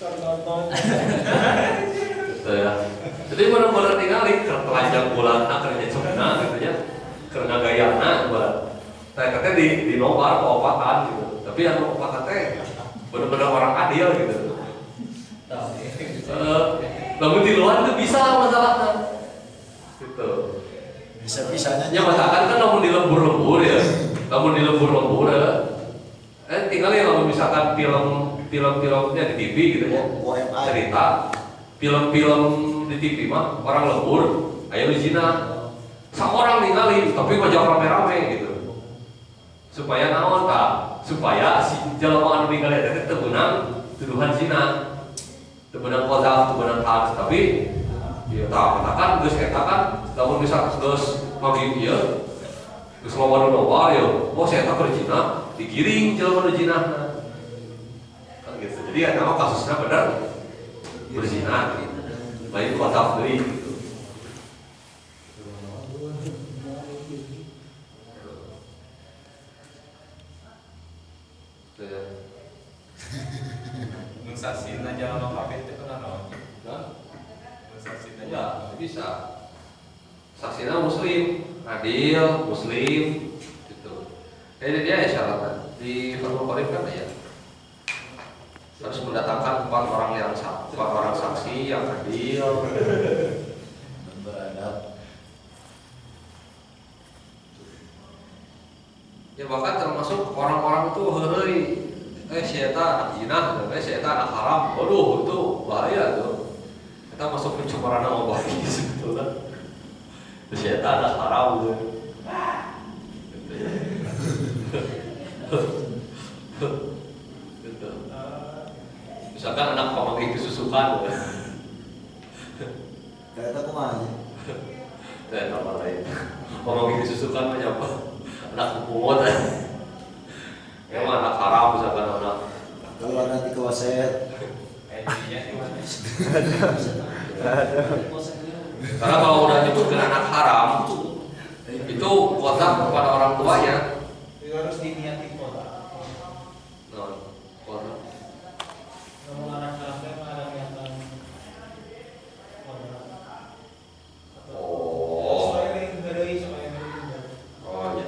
tonton. Gitu ya. Jadi benar-benar tinggali telanjang bulan kerja cemna gitu ya. Karena gayana buat saya katanya di nomor keopatan gitu. Tapi yang keopatan teh benar-benar orang adil gitu. Namun di luar itu bisa masalahnya. Gitu. Bisa-bisanya Ya masakan kan namun di lembur-lembur ya. Namun di lembur-lembur ya. Tinggal ya kalau misalkan film-filmnya di TV gitu ya. Cerita film-film di TV mah orang lembur, ayo zina. Seorang ningali tapi ngajak rame-rame gitu. Supaya naon ta? Supaya si jelema anu ningali teh teu beunang tuduhan zina. Teu beunang qadzaf, teu beunang had, tapi ya tah katakan geus eta kan lamun misalkan geus magi ieu geus loba ya. Oh saya eta keur zina, digiring jelema nu zinahna. Kan gitu. Jadi ya nama kasusnya benar berzina gitu. Lain qadzaf deui gitu. Saksina jalan kabeh teh kana naon? Saksina Ya, bisa. Saksina muslim, adil, muslim gitu. Jadi dia ya syaratnya di Fathul Qorib kan ya. Harus mendatangkan 4 orang saksi yang adil dan beradab. Ya bahkan termasuk orang-orang itu heureuy si eta anak zina, si eta anak haram. Waduh, itu bahaya tuh. Kita masuk pencemaran nama baik sebetulnya. Si eta anak haram tuh. Gitu. Misalkan anak pemanggi kesusukan. Kayak itu kumaha aja. Saya nama lain. Pemanggi kesusukan menyapa anak pungut. Emang anak haram misalkan anak. Kalau nanti ke waset Edinya di mana? Karena kalau udah nyebutkan anak haram, itu qadzaf kepada orang tuanya. Itu harus diniati kota. Qadzaf. Ngomong anak kafe mah ada niatan. Oh. Soalnya yang gadai soalnya. Oh ya.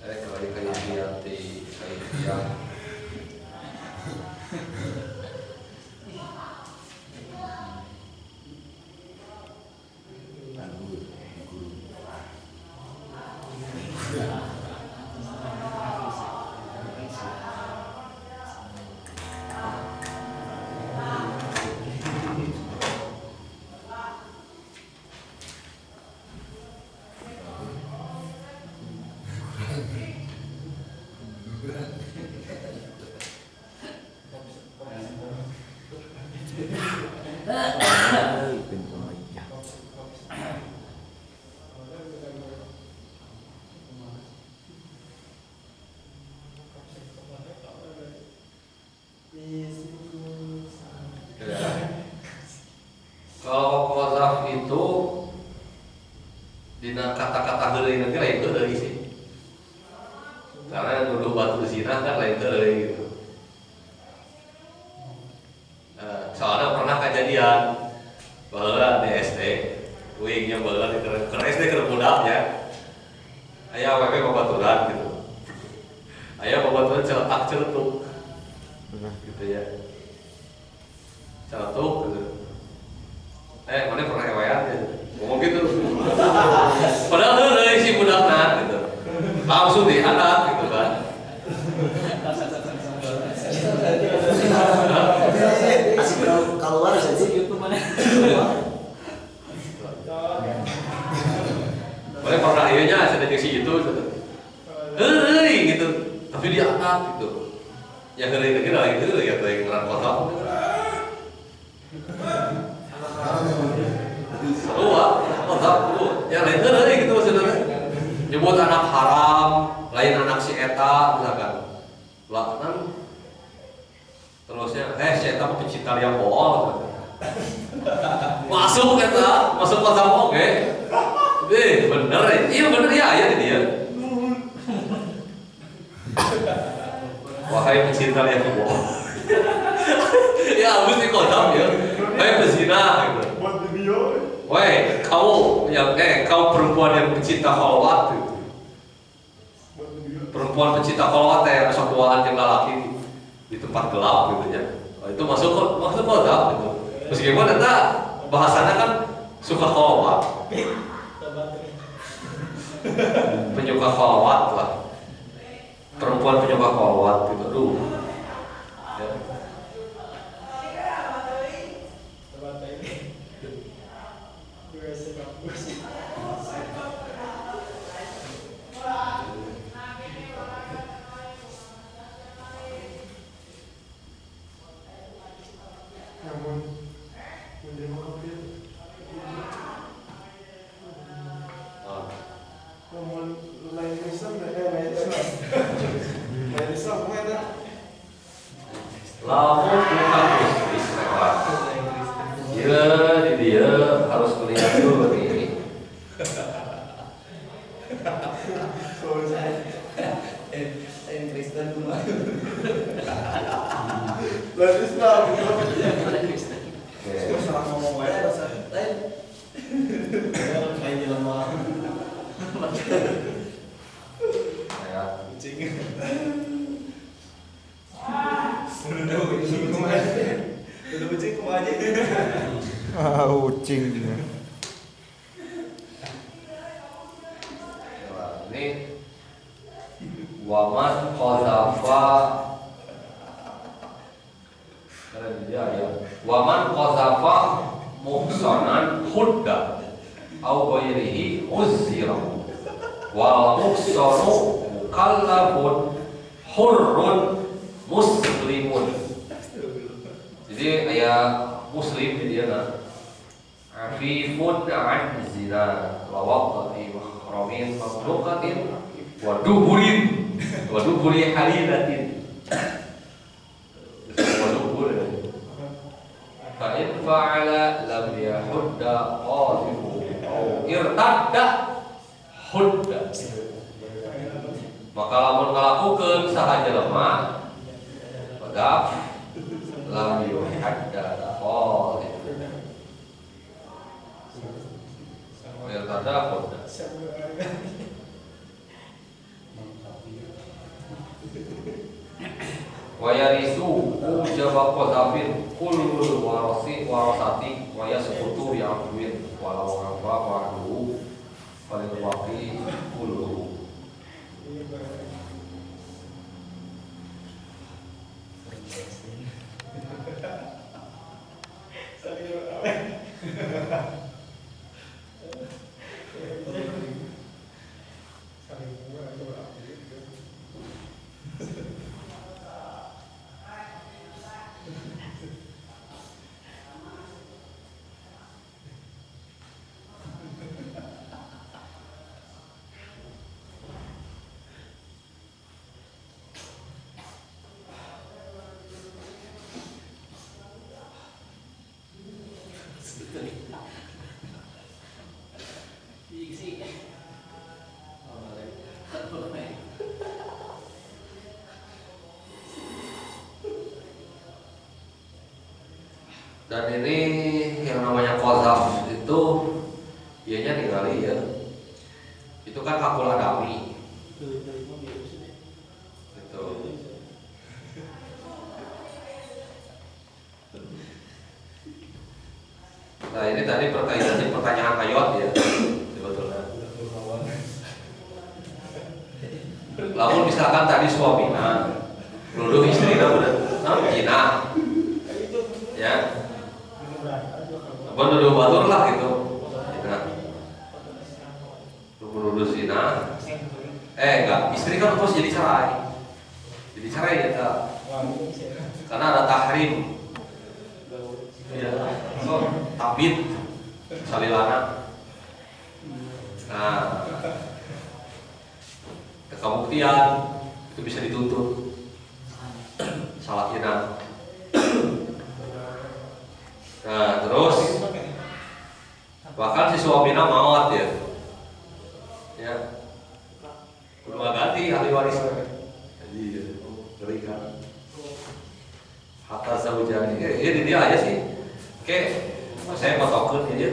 Kembali ke yang bin Umayyah. Kalau qadzaf itu dina kata-kata heuleuy nanti lain heuleuy sih. Karena nuduh batu zina kan lain heuleuy gitu. Soalnya pernah kejadian baheula di SD, uingnya baheula di SD keur budaknya. Aya awewe babaturan gitu. Aya babaturan celetak-celetuk. Gitu ya. Celetuk gitu. Mana pernah ewean ya? Ngomong gitu. Padahal heuleuy si budakna gitu. Langsung dianak gitu kan. Asik keluar saja YouTube mana? Boleh pernah ieunya sadaya si itu heuleuy gitu. Tapi dia anak gitu. Yang heuleuy teh lain heuleuy atuh yang ngaran kotak. Seru kotak dulu. Yang lain heuleuy gitu maksudnya. Nyebut anak haram, lain anak si eta misalkan. Lah kan terusnya si eta mah pecinta liang bool. Masuk eta, masuk kotak oge. Bener, iya bener ya, aya di dia. Wahai pecinta liang bool. Ya habis di kodam ya. Wahai pezina gitu. Buat video. Wahai kau yang kau perempuan yang pecinta khalwat gitu. Perempuan pecinta khalwat yang sok duaan jeung lalaki di tempat gelap gitu ya. Itu masuk kodam gitu. Meskipun eta bahasana kan suka khalwat. Penyuka khalwat lah. Perempuan penyuka khalwat gitu. Aduh. Ya. Namun menjadi kafir. Namun lain Islam lain Islam. Lain Islam mana? Lamun bukan muslim lewat. Ya di dia harus melihat dulu nih. Lain Kristen dulu. Lain Islam. Salah ngomong wae bahasa lain. Kayak jelema. Ya. Kucing. Udah kucing kumaha aja. Ucing. Ini waman qadzafa karena dia ya waman qadzafa muhsanan hudda au ghairihi uzira wal muhsanu mukallafun hurrun muslimun. Jadi ayat muslim di dia afifun an zina wa waqti mahramin mamlukatin wa duburi halilatin Walaupun fa'in fa'ala lam yahudda qadimu irtadda hudda. Maka lamun ngalakukeun sahaja lemah bagap lam yuhadda qadimu irtadda hudda. Wa yarisu ujaba qadafin kulul warasati wa yasqutu ya'win walau rafa wa'du falil waqi kullu. Dan ini yang namanya qazaf itu ianya ningali ya. Itu kan hakul adami. Gitu. Nah, ini tadi pertanyaan ayat ya. Sebetulnya. Lamun misalkan tadi suamina nuduh istrina udah zina. Ya. Menuduh batur lah gitu. Nah, menuduh zina. Enggak, istri kan terus jadi cerai. Jadi cerai ya, karena ada tahrim. Ya, so, tabid salilana. Nah, kebuktian itu bisa dituntut. Salah ina. Nah, terus bahkan si suamina maut ya. Ya. Kudu ganti ahli waris. Jadi berikan harta zaujani. Ini dia aja sih. Oke, saya fotokeun ya.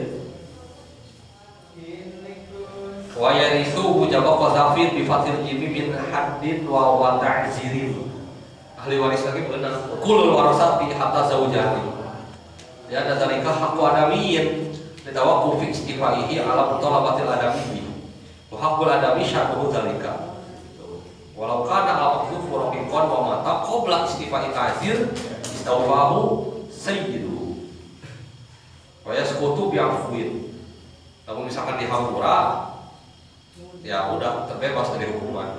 Wa yarisu mujaba qazafin bi fatil jimi min haddin wa ta'zirin. Ahli waris lagi benar. Kulul warasati hatta zaujani. Ya ada zalika haqqu adamiyyin litawaqqufi fi istifaihi ala mutalabatil adamiyyi wa haqqul adami syartu zalika walau kana al-maqduf raqiqan wa mata qabla istifai ta'zir istawfahu sayyidu wa yasqutu bi afwin. Namun misalkan dihampura ya udah terbebas dari hukuman.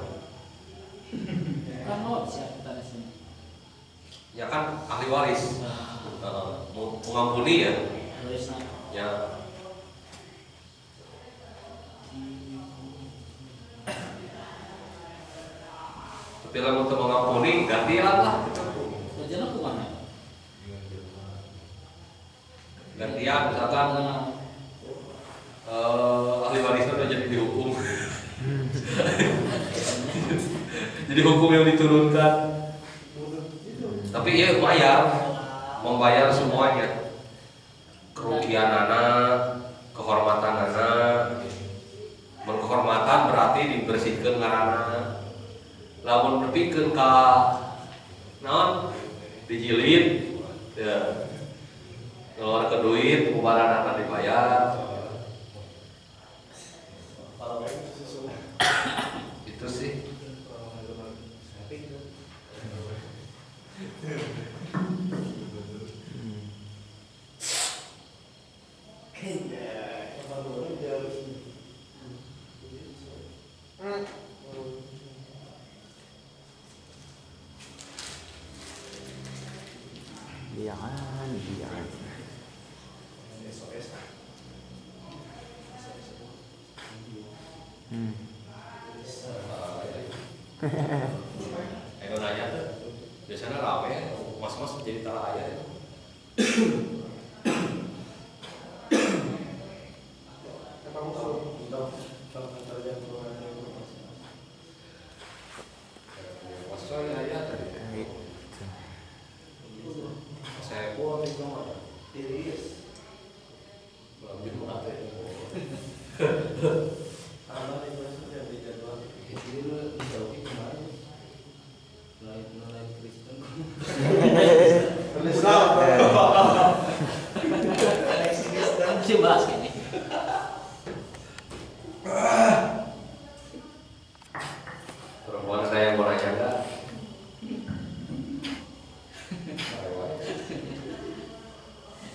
Ya kan ahli waris mengampuni ya. Ya. Tapi kalau untuk mengampuni gantian lah. Tujuannya ke mana? Gantian misalkan ahli warisnya udah jadi dihukum. Jadi hukum yang diturunkan. Tapi ya membayar semuanya, kerugian anak, kehormatan anak. Kehormatan berarti dibersihkan ngaranna. Lamun nepikeun ka naon dijilid ya. Keluar ke duit, bubaran anak dibayar. Itu sih. Bian. Ayo nanya tuh. Biasanya rame, mas-mas jadi tanah ayah. Masih bahas ini. Perempuan saya mau nanya enggak?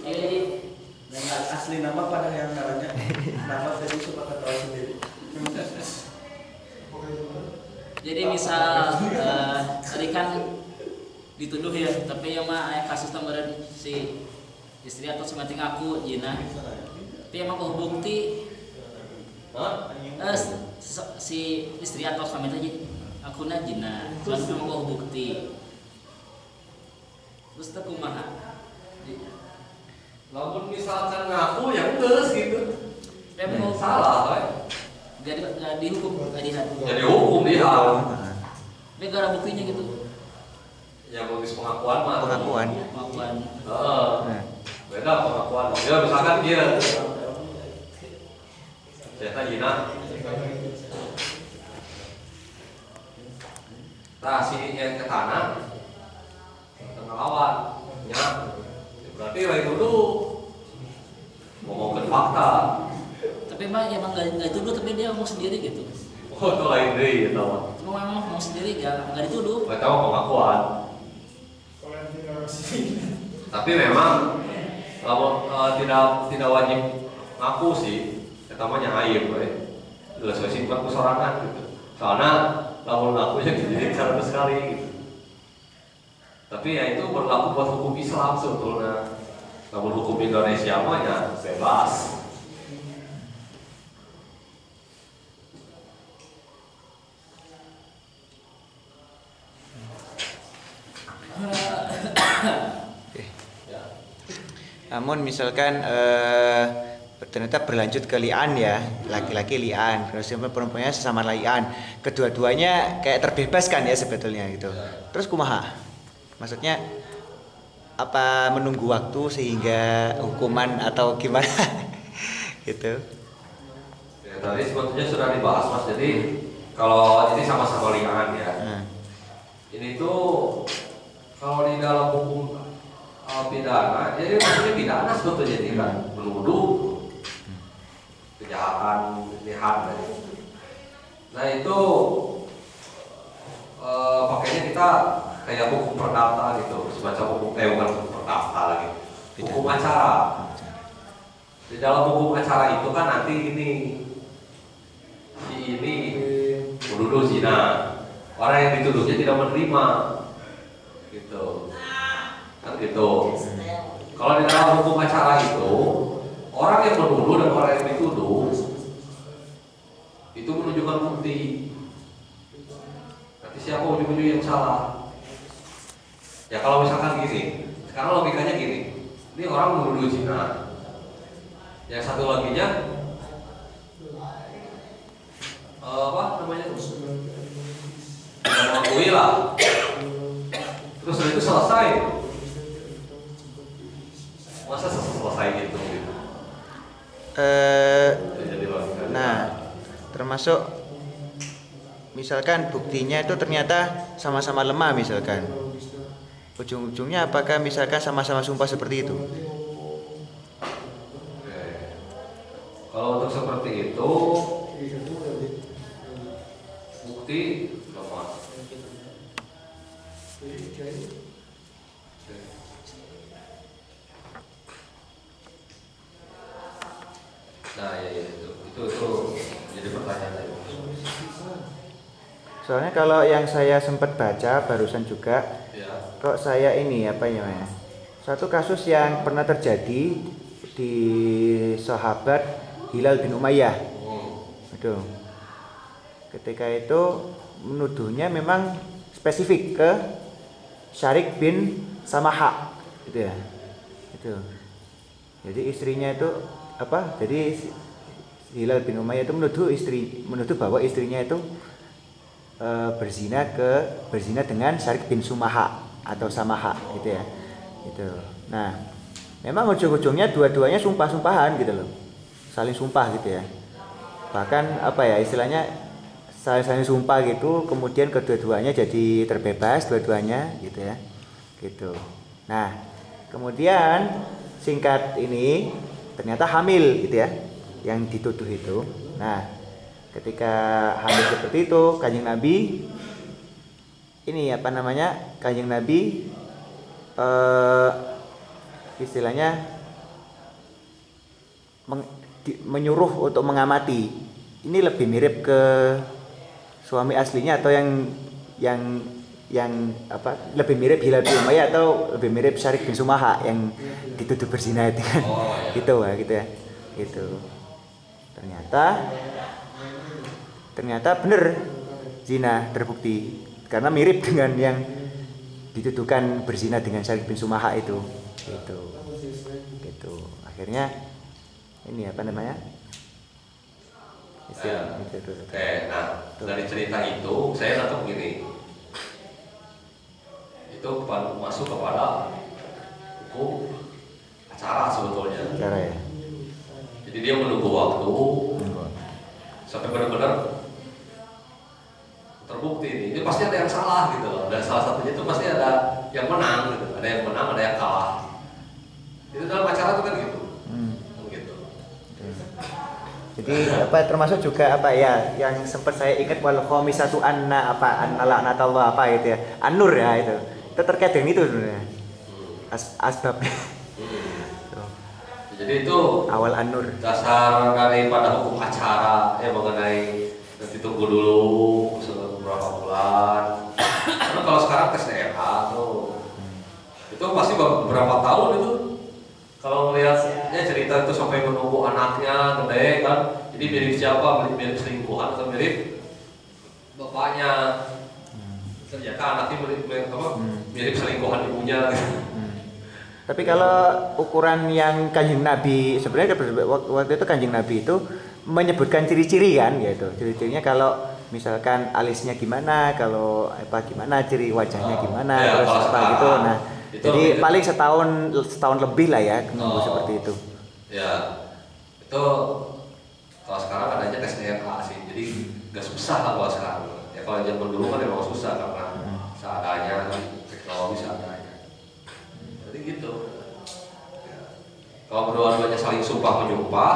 Jadi Asli nama pada yang namanya nama tadi suka ketahui sendiri. Jadi misal tadi kan dituduh ya, tapi yang mah kasus tambahan si istri atau sementing aku Jina. Tapi emang kau bukti si istri atau suami tadi aku Jina. Soalnya emang kau bukti. Terus tak kumaha. Lamun misalkan ngaku ya udah gitu. Emang Salah, kan? jadi nggak dihukum nggak dihukum. Jadi hukum dia. Tapi gak ada buktinya gitu. Yang nulis pengakuan mah. Pengakuan. Pengakuan. Beda pengakuan. Ya misalkan dia. Saya Jina. Nah si yang ke tanah tengah lawan, ya. Berarti lagi dulu ngomongin fakta. Tapi emang nggak dituduh, tapi dia ngomong sendiri gitu. Oh itu lain deh ya tahu. Cuma memang ngomong sendiri nggak dituduh. Gak tahu pengakuan. Tapi memang kalau tidak wajib ngaku sih, pertamanya aib, jelas sih bukan kesorangan gitu. Soalnya kalau ngaku ya jadi cara sekali gitu. Tapi ya itu berlaku buat hukum Islam sebetulnya. Namun hukum Indonesia mah ya bebas. Namun misalkan ternyata berlanjut ke li'an ya, laki-laki li'an, terus perempuannya sesama li'an, kedua-duanya kayak terbebaskan ya sebetulnya gitu. Terus kumaha? Maksudnya apa menunggu waktu sehingga hukuman atau gimana gitu? Ya, tadi sebetulnya sudah dibahas Mas. Jadi kalau ini sama-sama li'an ya. Ini tuh kalau di dalam hukum pidana, jadi maksudnya pidana sebetulnya ini kan menuduh kejahatan lihat. Nah itu pakainya kita kayak hukum perdata gitu, semacam hukum bukan hukum perdata lagi, hukum acara. Di dalam hukum acara itu kan nanti ini menuduh zina, orang yang dituduhnya tidak menerima, gitu. Kan gitu. Kalau di dalam hukum acara itu orang yang menuduh dan orang yang dituduh itu menunjukkan bukti. Nanti siapa ujung-ujung yang salah? Ya kalau misalkan gini, sekarang logikanya gini, ini orang menuduh zina, yang satu laginya apa namanya tuh? Mengakui lah. Terus itu selesai. Masa selesai gitu? Nah, termasuk misalkan buktinya itu ternyata sama-sama lemah misalkan. Ujung-ujungnya apakah misalkan sama-sama sumpah seperti itu? Kalau untuk seperti itu bukti lemah. Nah ya itu jadi pertanyaan. Soalnya kalau yang saya sempat baca barusan juga, Ya. kok saya ini apa namanya? Satu kasus yang pernah terjadi di sahabat Hilal bin Umayyah. Aduh. Ketika itu menuduhnya memang spesifik ke Syarik bin Samaha gitu ya. Itu. Jadi istrinya itu apa? Jadi Hilal bin Umayyah itu menuduh bahwa istrinya itu berzina dengan Syarik bin Sumaha atau Samaha gitu ya. Gitu. Nah, memang ujung-ujungnya dua-duanya sumpah-sumpahan gitu loh. Saling sumpah gitu ya. Bahkan apa ya istilahnya saling sumpah gitu, kemudian kedua-duanya jadi terbebas dua-duanya gitu ya. Gitu. Nah, kemudian singkat ini ternyata hamil gitu ya yang dituduh itu. Nah, ketika hamil seperti itu Kanjeng Nabi ini apa namanya? Kanjeng Nabi istilahnya menyuruh untuk mengamati. Ini lebih mirip ke suami aslinya atau yang apa lebih mirip Hilal bin Umayyah atau lebih mirip Syarik bin Sumaha yang dituduh berzina itu kan. Gitu ya. Gitu. Ternyata benar zina terbukti karena mirip dengan yang dituduhkan berzina dengan Syarik bin Sumaha itu. Gitu. Akhirnya ini apa namanya? Nah, dari cerita itu saya nangkep begini. Itu masuk kepada hukum acara sebetulnya. Acara ya. Jadi dia menunggu waktu sampai benar-benar terbukti ini pasti ada yang salah gitu loh. Dan salah satunya itu pasti ada yang menang gitu. Ada yang menang, ada yang kalah. Itu dalam acara itu kan gitu. Gitu. Jadi apa termasuk juga apa ya yang sempat saya ingat wal khamisatu anna la'natallah apa gitu ya. An-Nur ya itu. Itu terkait dengan itu sebenarnya. Asbabnya. Jadi itu awal An-Nur. Dasar daripada hukum acara mengenai nanti tunggu dulu beberapa bulan. Karena kalau sekarang tes DNA tuh itu pasti beberapa tahun itu. Kalau melihat cerita itu sampai menunggu anaknya gede kan, jadi mirip siapa? Mirip selingkuhan atau mirip bapaknya? Ternyata anaknya mirip selingkuhan ibunya. Tapi kalau ukuran yang Kanjeng Nabi sebenarnya waktu itu Kanjeng Nabi itu menyebutkan ciri-ciri kan, gitu. Ciri-cirinya kalau misalkan alisnya gimana, kalau apa gimana, ciri wajahnya gimana, terus apa gitu. Nah. Jadi paling setahun lebih lah ya menunggu seperti itu. Ya, itu kalau sekarang adanya tes DNA sih, jadi nggak susah lah kalau sekarang. Ya kalau zaman dulu kan memang susah karena seadanya teknologi seadanya. Jadi gitu. Ya. Kalau dua-duanya saling sumpah menyumpah,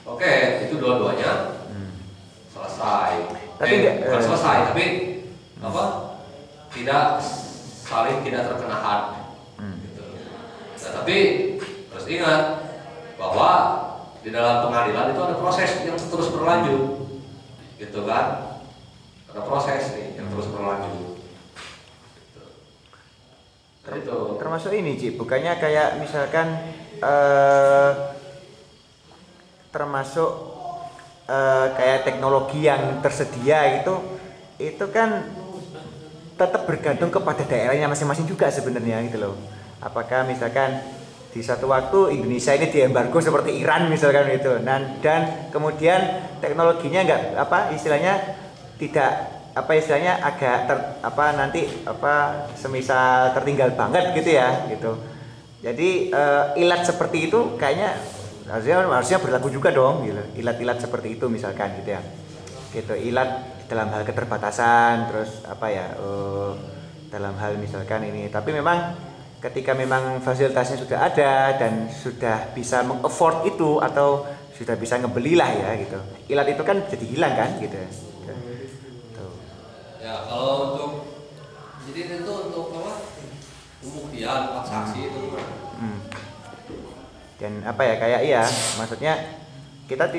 oke, itu dua-duanya selesai. Tapi bukan selesai, tapi apa? Tidak terkena had. Gitu. Nah, tapi harus ingat bahwa di dalam pengadilan itu ada proses yang terus berlanjut, gitu kan? Ada proses nih yang terus berlanjut. Gitu. Termasuk ini Ci, bukannya kayak misalkan termasuk kayak teknologi yang tersedia itu kan tetap bergantung kepada daerahnya masing-masing juga sebenarnya gitu loh. Apakah misalkan di satu waktu Indonesia ini diembargo seperti Iran misalkan gitu. Dan kemudian teknologinya agak semisal tertinggal banget gitu ya gitu. Jadi ilat seperti itu kayaknya harusnya berlaku juga dong gitu. Ilat-ilat seperti itu misalkan gitu ya. Gitu ilat dalam hal keterbatasan terus dalam hal misalkan ini, tapi memang ketika memang fasilitasnya sudah ada dan sudah bisa meng-afford itu atau sudah bisa ngebelilah ya gitu, ilat itu kan jadi hilang kan gitu. Tuh. Ya kalau untuk jadi itu untuk apa pembuktian saksi itu dan apa ya kayak maksudnya kita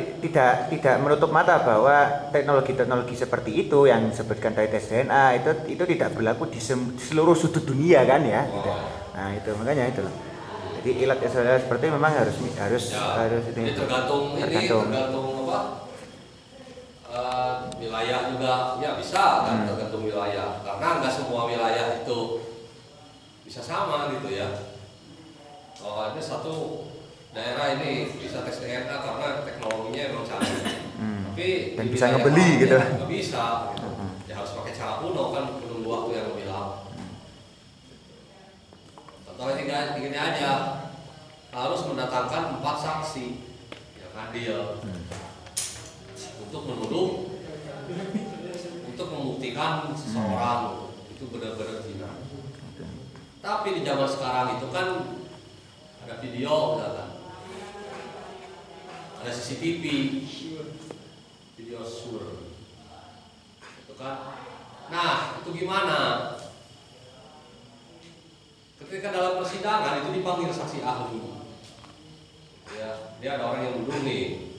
tidak menutup mata bahwa teknologi-teknologi seperti itu yang disebutkan dari tes DNA itu tidak berlaku di seluruh sudut dunia kan ya. Gitu. Nah itu makanya itu. Jadi ilat seperti memang harus ini tergantung apa wilayah juga ya bisa kan tergantung wilayah karena nggak semua wilayah itu bisa sama gitu ya. Kalau ada satu daerah ini bisa tes DNA karena teknologinya emang canggih, tapi Dan di bisa wilayah ngebeli lain gitu. nggak bisa gitu. Ya harus pakai cara kuno kan, menunggu waktu yang lebih lama. Contohnya gini aja, harus mendatangkan 4 saksi yang adil untuk menuduh, untuk membuktikan seseorang itu benar-benar zina. Tapi di zaman sekarang itu kan ada video, misalkan ada CCTV, video sur, itu kan. Nah, itu gimana? Ketika dalam persidangan itu dipanggil saksi ahli, ya, dia ada orang yang nuduh nih,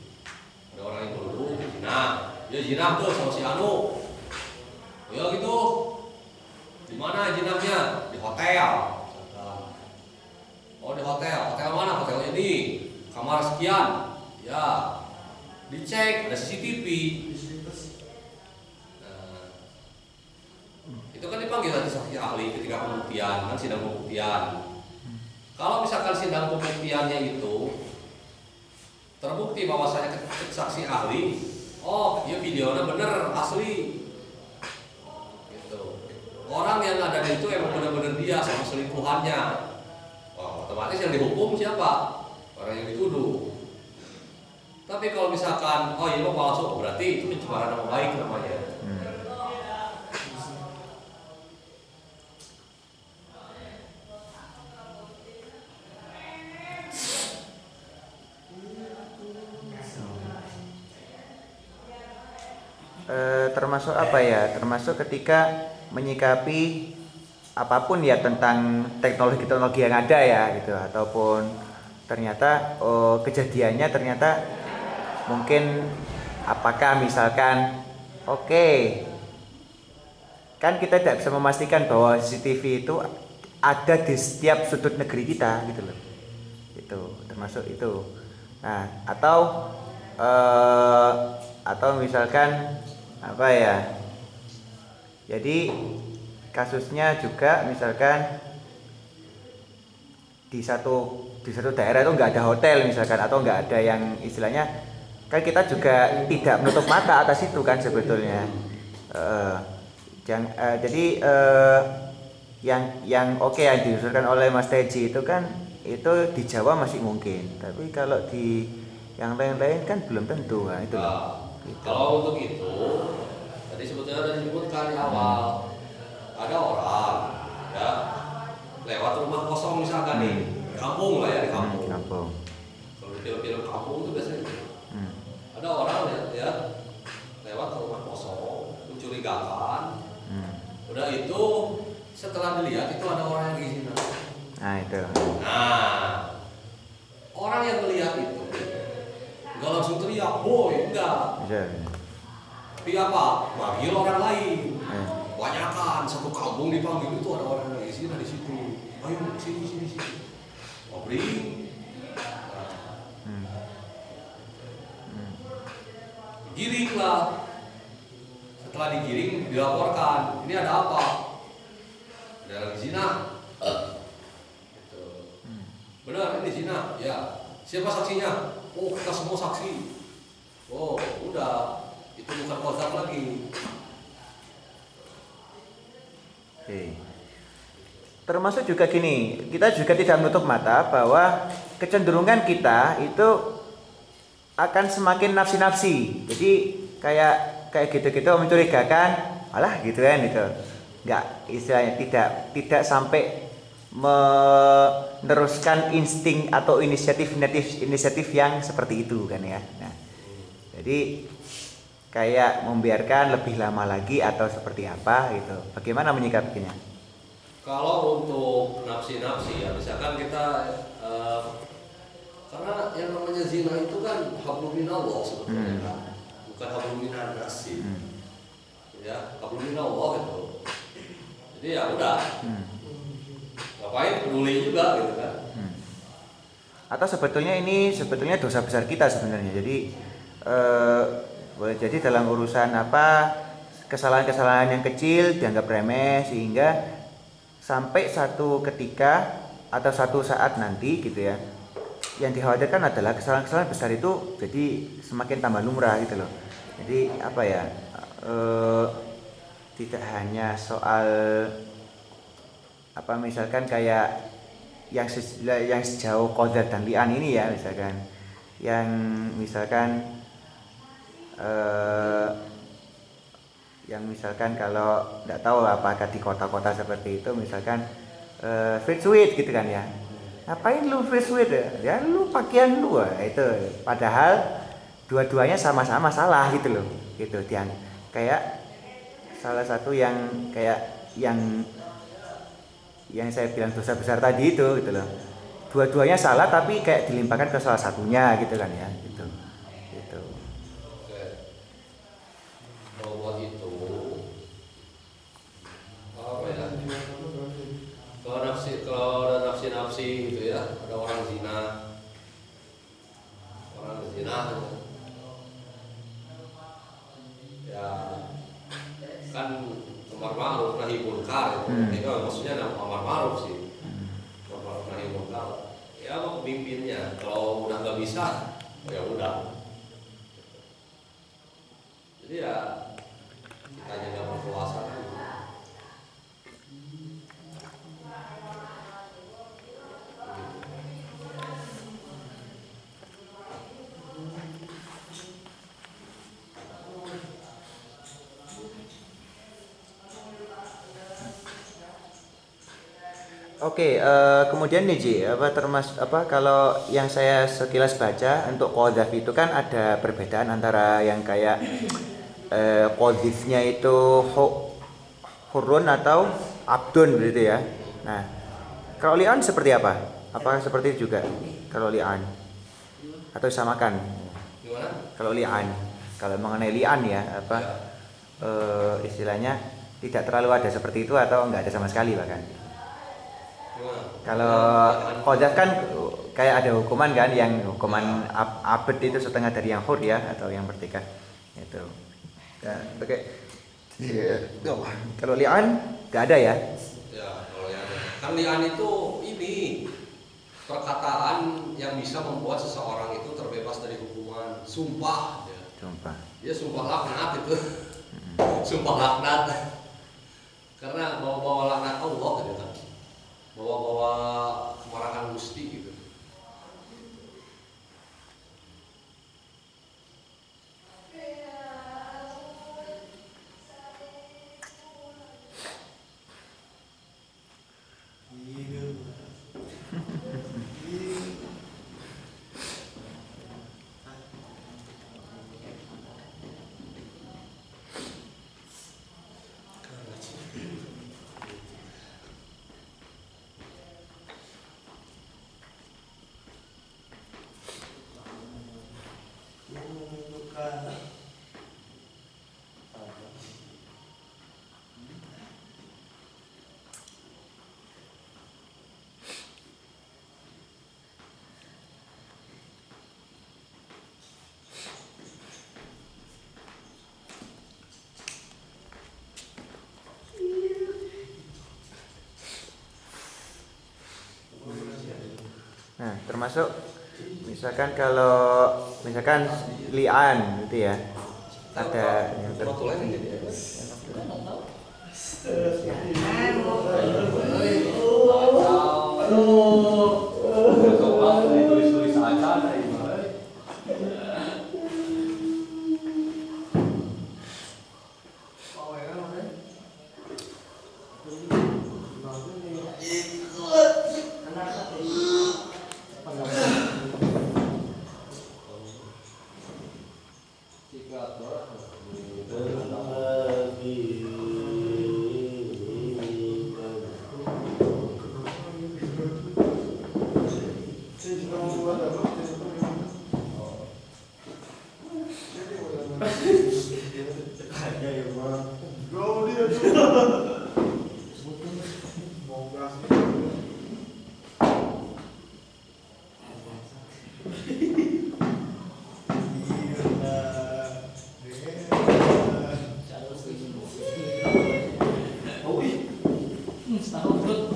ada orang yang nuduh zina, dia zina tuh sama si Anu, ya gitu. Di mana jinahnya? Di hotel. Oh, di hotel. Hotel mana? Hotel ini. Kamar sekian. Ya. Dicek ada CCTV. Nah, itu kan dipanggil nanti saksi ahli ketika pembuktian, kan sidang pembuktian. Kalau misalkan sidang pembuktiannya itu terbukti bahwasanya saksi ahli, oh, ya videonya bener asli. Orang yang ada di itu emang benar-benar dia sama selingkuhannya. Wah, otomatis yang dihukum siapa? Orang yang dituduh. Tapi kalau misalkan, oh iya palsu, berarti itu pencemaran nama baik namanya. Termasuk apa ya? Termasuk ketika menyikapi apapun ya tentang teknologi-teknologi yang ada ya gitu, ataupun ternyata kejadiannya ternyata mungkin apakah misalkan kan kita tidak bisa memastikan bahwa CCTV itu ada di setiap sudut negeri kita gitu loh, itu termasuk itu. Nah, atau misalkan apa ya, jadi kasusnya juga misalkan di satu daerah itu nggak ada hotel misalkan, atau nggak ada yang istilahnya, kan kita juga tidak menutup mata atas itu kan sebetulnya. Jadi yang yang diusulkan oleh Mas Teji itu kan itu di Jawa masih mungkin, tapi kalau di yang lain-lain kan belum tentu kan itu loh. Gitu. Kalau untuk itu tadi sebetulnya sudah disebutkan di awal, ada orang ya lewat rumah kosong misalkan di kampung lah ya, di kampung. Kalau di film-film kampung itu biasanya ada orang ya lewat ke rumah kosong mencurigakan. Udah itu setelah dilihat itu ada orang yang izin. Nah itu. Nah, orang yang melihat itu nggak langsung teriak, boy, enggak. Bisa. Tapi apa? Manggil orang lain. Banyakan satu kampung dipanggil, itu ada orang yang izin di situ. Ayo sini. Ngobrol. Giring lah. Setelah digiring dilaporkan, ini ada apa? Ada orang zina. Gitu. Benar ini zina, ya. Siapa saksinya? Oh, kita semua saksi. Oh, udah. Itu bukan kozak lagi. Oke. Termasuk juga gini, kita juga tidak menutup mata bahwa kecenderungan kita itu akan semakin nafsi-nafsi. Jadi kayak gitu-gitu mencurigakan, malah gitu kan itu. Enggak, istilahnya tidak sampai meneruskan insting atau inisiatif yang seperti itu kan ya. Nah, jadi kayak membiarkan lebih lama lagi atau seperti apa gitu. Bagaimana menyikapinya? Kalau untuk nafsi-nafsi ya, misalkan kita karena yang namanya zina itu kan hablum minallah sebetulnya kan, bukan hablum minan nasi. Ya, hablum minallah itu. Jadi ya udah. Ngapain peduli juga gitu kan. Atau sebetulnya ini dosa besar kita sebenarnya. Jadi dalam urusan apa, kesalahan-kesalahan yang kecil dianggap remeh sehingga sampai satu ketika atau satu saat nanti gitu ya, yang dikhawatirkan adalah kesalahan-kesalahan besar itu jadi semakin tambah lumrah gitu loh. Jadi apa ya, tidak hanya soal apa misalkan kayak yang sejauh qadar dan li'an ini ya, misalkan yang misalkan kalau tidak tahu apakah di kota-kota seperti itu misalkan free sweet gitu kan ya, ngapain lu free sweet ya, lu pakaian lu itu, padahal dua-duanya sama-sama salah gitu loh, gitu. Yang kayak salah satu yang kayak yang saya bilang dosa besar tadi itu gitu loh, dua-duanya salah tapi kayak dilimpahkan ke salah satunya gitu kan ya, gitu. Oke. Kalau buat itu apa ya, kalau ada nafsi gitu ya, ada orang zina ya kan, amar ma'ruf nahi munkar itu maksudnya amar ma'ruf sih, amar ma'ruf nahi munkar ya, mau pemimpinnya kalau udah nggak bisa ya udah, jadi ya kita jaga berpuasa kan. Oke, kemudian nih Ji, kalau yang saya sekilas baca untuk qadzaf itu kan ada perbedaan antara yang kayak qadzifnya itu hurun atau abdun gitu ya. Nah, kalau li'an seperti apa? Apakah seperti itu juga kalau li'an? Atau samakan? Gimana? Kalau li'an, kalau mengenai li'an ya, istilahnya tidak terlalu ada seperti itu atau enggak ada sama sekali bahkan? Kalau qadzaf kan kayak ada hukuman kan, yang hukuman abad itu setengah dari yang hur ya, atau yang merdeka itu. Dan kalau li'an nggak ada ya? Ya, kalau li'an kan, li'an itu ini perkataan yang bisa membuat seseorang itu terbebas dari hukuman sumpah. Dia sumpah laknat itu, sumpah laknat, karena bawa laknat Allah gitu kan. Bawa kemarahan Gusti gitu. Nah, termasuk misalkan kalau li'an gitu ya, ada yang Setahun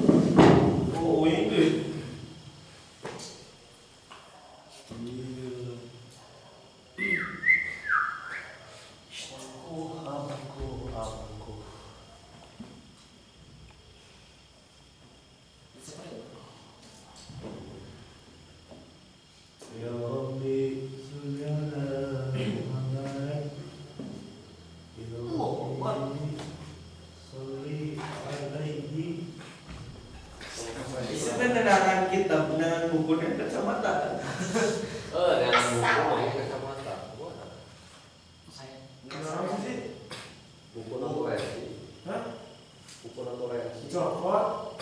dicopot,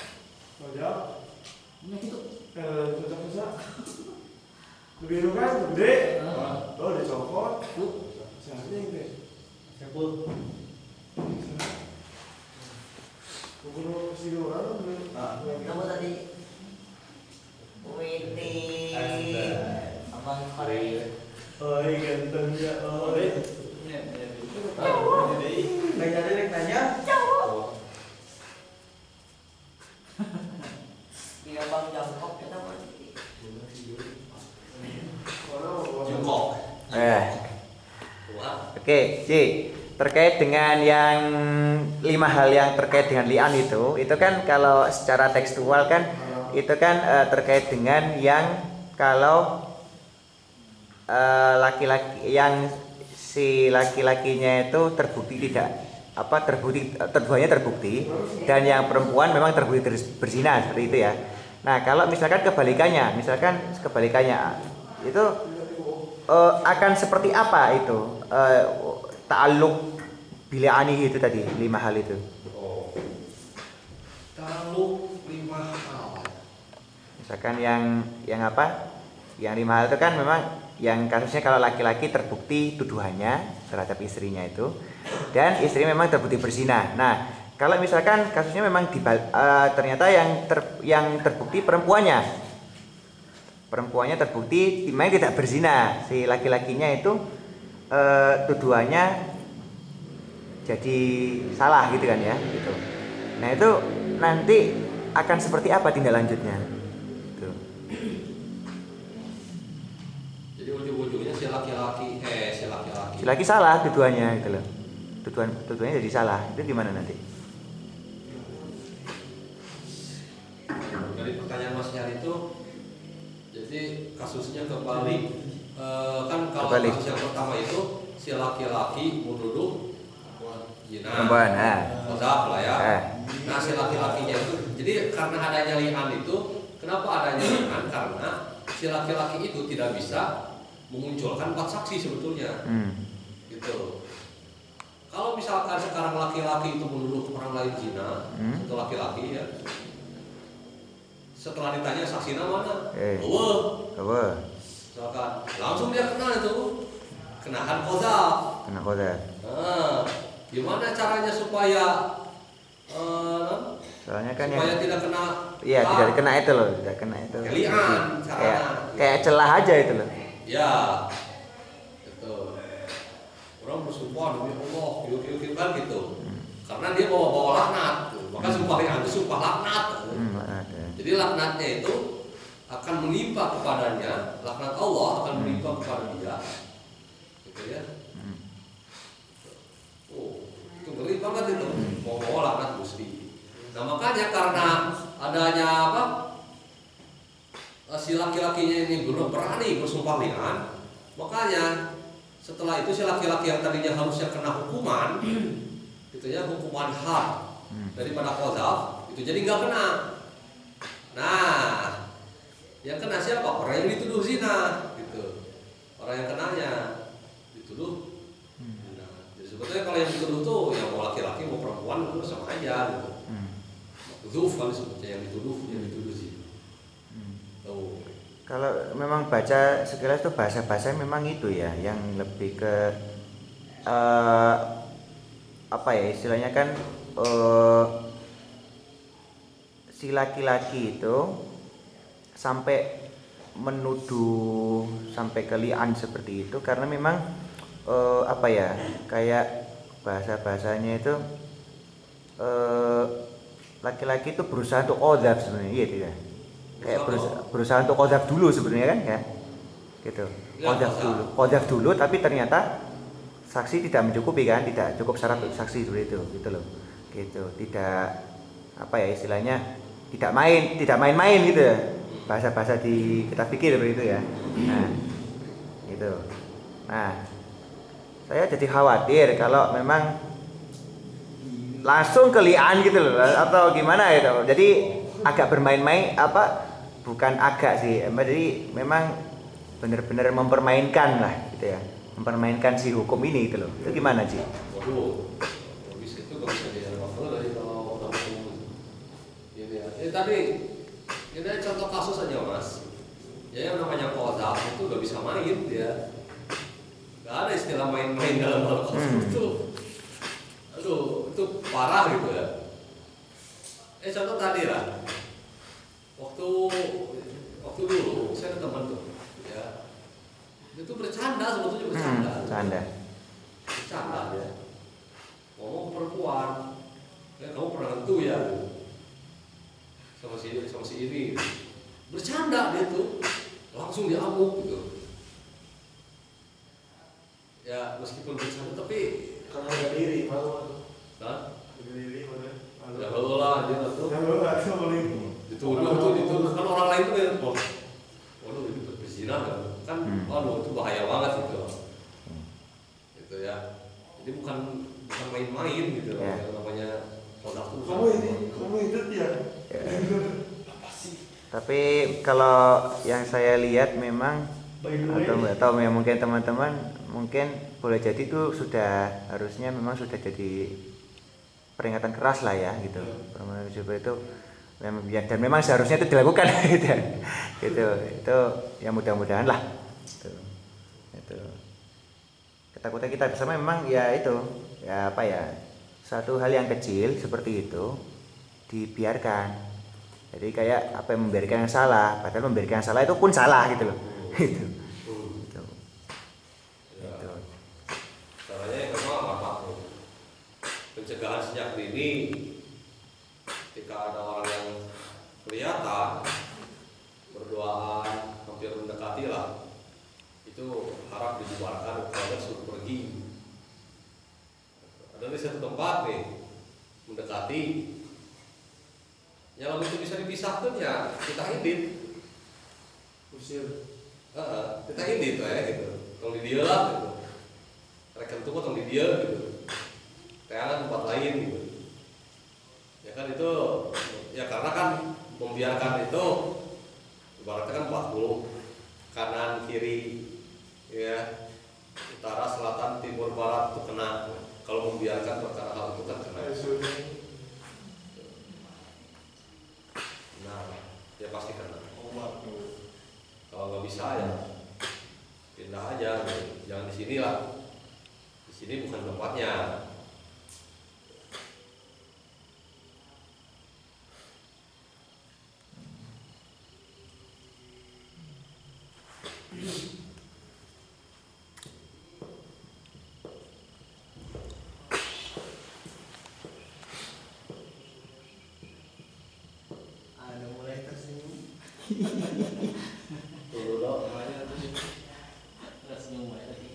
ojek, Ini gitu. cocok bisa. Lebih kan gede, oh dicopot, sehari deh. Sepul. Kumpul si orang, Kamu tadi Witi Abang Kore. oi ganteng ya, oi. Nanya. Dia Bang Jangkok kenapa? Jongkok. Oke, Ci. Terkait dengan yang 5 hal yang terkait dengan li'an itu kan kalau secara tekstual kan itu kan terkait dengan yang kalau laki-laki yang si laki-lakinya itu terbukti keduanya terbukti dan yang perempuan memang terbukti berzina seperti itu ya. Nah, kalau misalkan kebalikannya itu akan seperti apa itu ta'alluq bila'anihi itu tadi 5 hal itu. Ta'alluq 5 hal. Misalkan yang apa? Yang 5 hal itu kan memang yang kasusnya kalau laki-laki terbukti tuduhannya terhadap istrinya itu dan istri memang terbukti berzina. Nah, kalau misalkan kasusnya memang ternyata yang terbukti perempuannya terbukti memang tidak berzina, si laki-lakinya itu tuduhannya jadi salah gitu kan ya gitu. Nah, itu nanti akan seperti apa tindak lanjutnya gitu. Jadi ujung-ujungnya si laki-laki salah tuduhannya gitu loh. Tuduhannya jadi salah. Itu gimana nanti? Dari pertanyaan Mas Nyari itu, jadi kasusnya kebalik. Kan kalau Kebalik. kasus yang pertama itu si laki-laki menuduh zina, Perempuan, qadzaf lah ya. Nah, si laki-lakinya itu, jadi karena adanya li'an itu, kenapa adanya li'an? Karena si laki-laki itu tidak bisa memunculkan 4 saksi sebetulnya. Gitu. Kalau misalkan sekarang laki-laki itu menuduh orang lain zina, itu laki-laki ya. Setelah ditanya saksinya mana? Misalkan langsung dia kena itu, kenakan qadzaf. Kena qadzaf. Gimana caranya supaya Soalnya kan supaya tidak kena? Iya, tidak kena itu loh, tidak kena itu. Li'an, kayak celah aja itu loh. Ya, gitu. Orang bersumpah demi Allah, yuk kan gitu. Karena dia bawa laknat, maka sumpah li'an itu sumpah laknat. Jadi laknatnya itu akan menimpa kepadanya, laknat Allah akan menimpa kepada dia, gitu ya. Itu ngeri banget itu, bawa laknat Gusti. Nah, makanya karena adanya apa? Si laki-lakinya ini belum berani bersumpah li'an, makanya setelah itu si laki-laki yang tadinya harusnya kena hukuman, gitu ya, hukuman had daripada qadzaf, itu jadi nggak kena. Nah, yang kena siapa? Orang yang dituduh zina, gitu. Orang yang kenanya dituduh. Nah, jadi sebetulnya kalau yang dituduh tuh yang mau laki-laki mau perempuan itu sama aja, gitu. Zuf kan sebetulnya yang dituduh zina. Kalau memang baca sekilas tuh bahasa memang itu ya yang lebih ke apa ya istilahnya kan si laki-laki itu sampai menuduh sampai ke li'an seperti itu karena memang apa ya kayak bahasanya itu laki-laki itu berusaha untuk qadzaf sebenarnya gitu ya. Kayak berusaha untuk qadzaf dulu sebenarnya kan ya. Gitu. Qadzaf dulu tapi ternyata saksi tidak mencukupi kan, tidak cukup syarat untuk saksi seperti itu gitu loh. Gitu. Tidak apa ya istilahnya tidak main-main gitu ya. Bahasa-bahasa di kita pikir seperti itu ya. Nah. Gitu. Nah, saya jadi khawatir kalau memang langsung ke li'an gitu loh atau gimana gitu. Jadi agak bermain-main bukan agak sih. Jadi memang benar-benar mempermainkan lah gitu ya. Mempermainkan si hukum ini gitu loh. Itu gimana sih? Waduh. Habis itu enggak bisa dianggap dari kalau tadi ini contoh kasus aja mas. Ya yang namanya kodam itu nggak bisa main dia. Gak ada istilah main-main dalam hal kodam itu. Aduh, itu parah gitu ya. Contoh tadi lah. Waktu dulu saya ada teman tuh, ya. Itu bercanda sebetulnya bercanda. Bercanda ya. Ngomong perempuan, ya kamu pernah tentu ya, sama si ini. Bercanda dia tuh, langsung diamuk gitu. Ya meskipun bercanda tapi Karena ada diri, malu. nah, Diri mana? ya lah dia tuh. Yang lu nggak tahu paling. Dituduh kan orang lain tuh ya, waduh itu berzina kan, waduh itu bahaya banget gitu. Gitu ya. Jadi bukan main-main gitu loh, yang namanya produk tuh. Kamu itu ya. Tapi kalau yang saya lihat memang atau nggak tahu ya, mungkin teman-teman mungkin boleh jadi itu harusnya memang sudah jadi peringatan keras lah ya gitu. Permainan coba itu dan memang seharusnya itu dilakukan gitu. Itu ya mudah-mudahan lah. Itu. Ketakutan kita bersama memang ya itu ya apa ya, satu hal yang kecil seperti itu dibiarkan. Jadi kayak apa yang membiarkan yang salah, padahal membiarkan yang salah itu pun salah gitu loh. Itu. Caranya yang kedua apa? Pencegahan sejak dini. Ketika ada orang yang kelihatan berduaan hampir mendekati lah, itu harap dibubarkan kepada suruh pergi. Ada di satu tempat nih mendekati. Yang itu bisa dipisahkan ya kita edit. Usir. Kita edit ya gitu. Tong di dia lah gitu. Rekan tuh tong di dia gitu. Kayak tempat lain gitu. Ya kan itu ya karena kan membiarkan itu ibaratnya kan 40 kanan kiri ya utara selatan timur barat itu kena. Kalau membiarkan perkara hal itu kan kena. Nah, ya pasti kena. Kalau nggak bisa ya pindah aja, jangan di sini lah. Di sini bukan tempatnya. Ada mulai tersinggung. Dulu dong. Senyum lagi.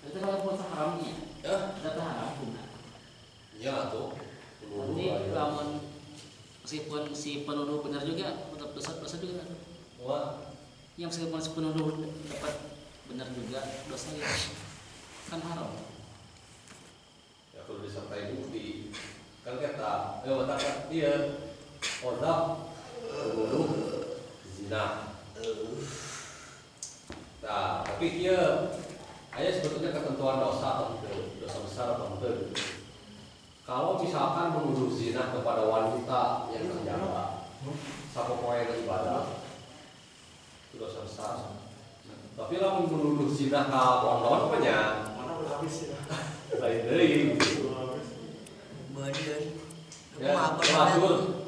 Itu kalau puasa haramnya, Ya, itu haram pun. iya tuh. Nanti lamun meskipun si penuduh benar juga tetap dosa juga. Wah, Yang meskipun si penuduh dapat benar juga dosa ya kan haram. ya kalau disertai bukti kan kata, katakan dia kodam menuduh zina. Nah, tapi dia hanya sebetulnya ketentuan dosa besar atau enggak. Kalau misalkan menuduh zina kepada wanita yang terjaga, satu poin ibadah, itu dosa besar. Tapi lah menuduh zina ke pondok banyak, Mana udah habis ya? lain dari. Ya, maksud,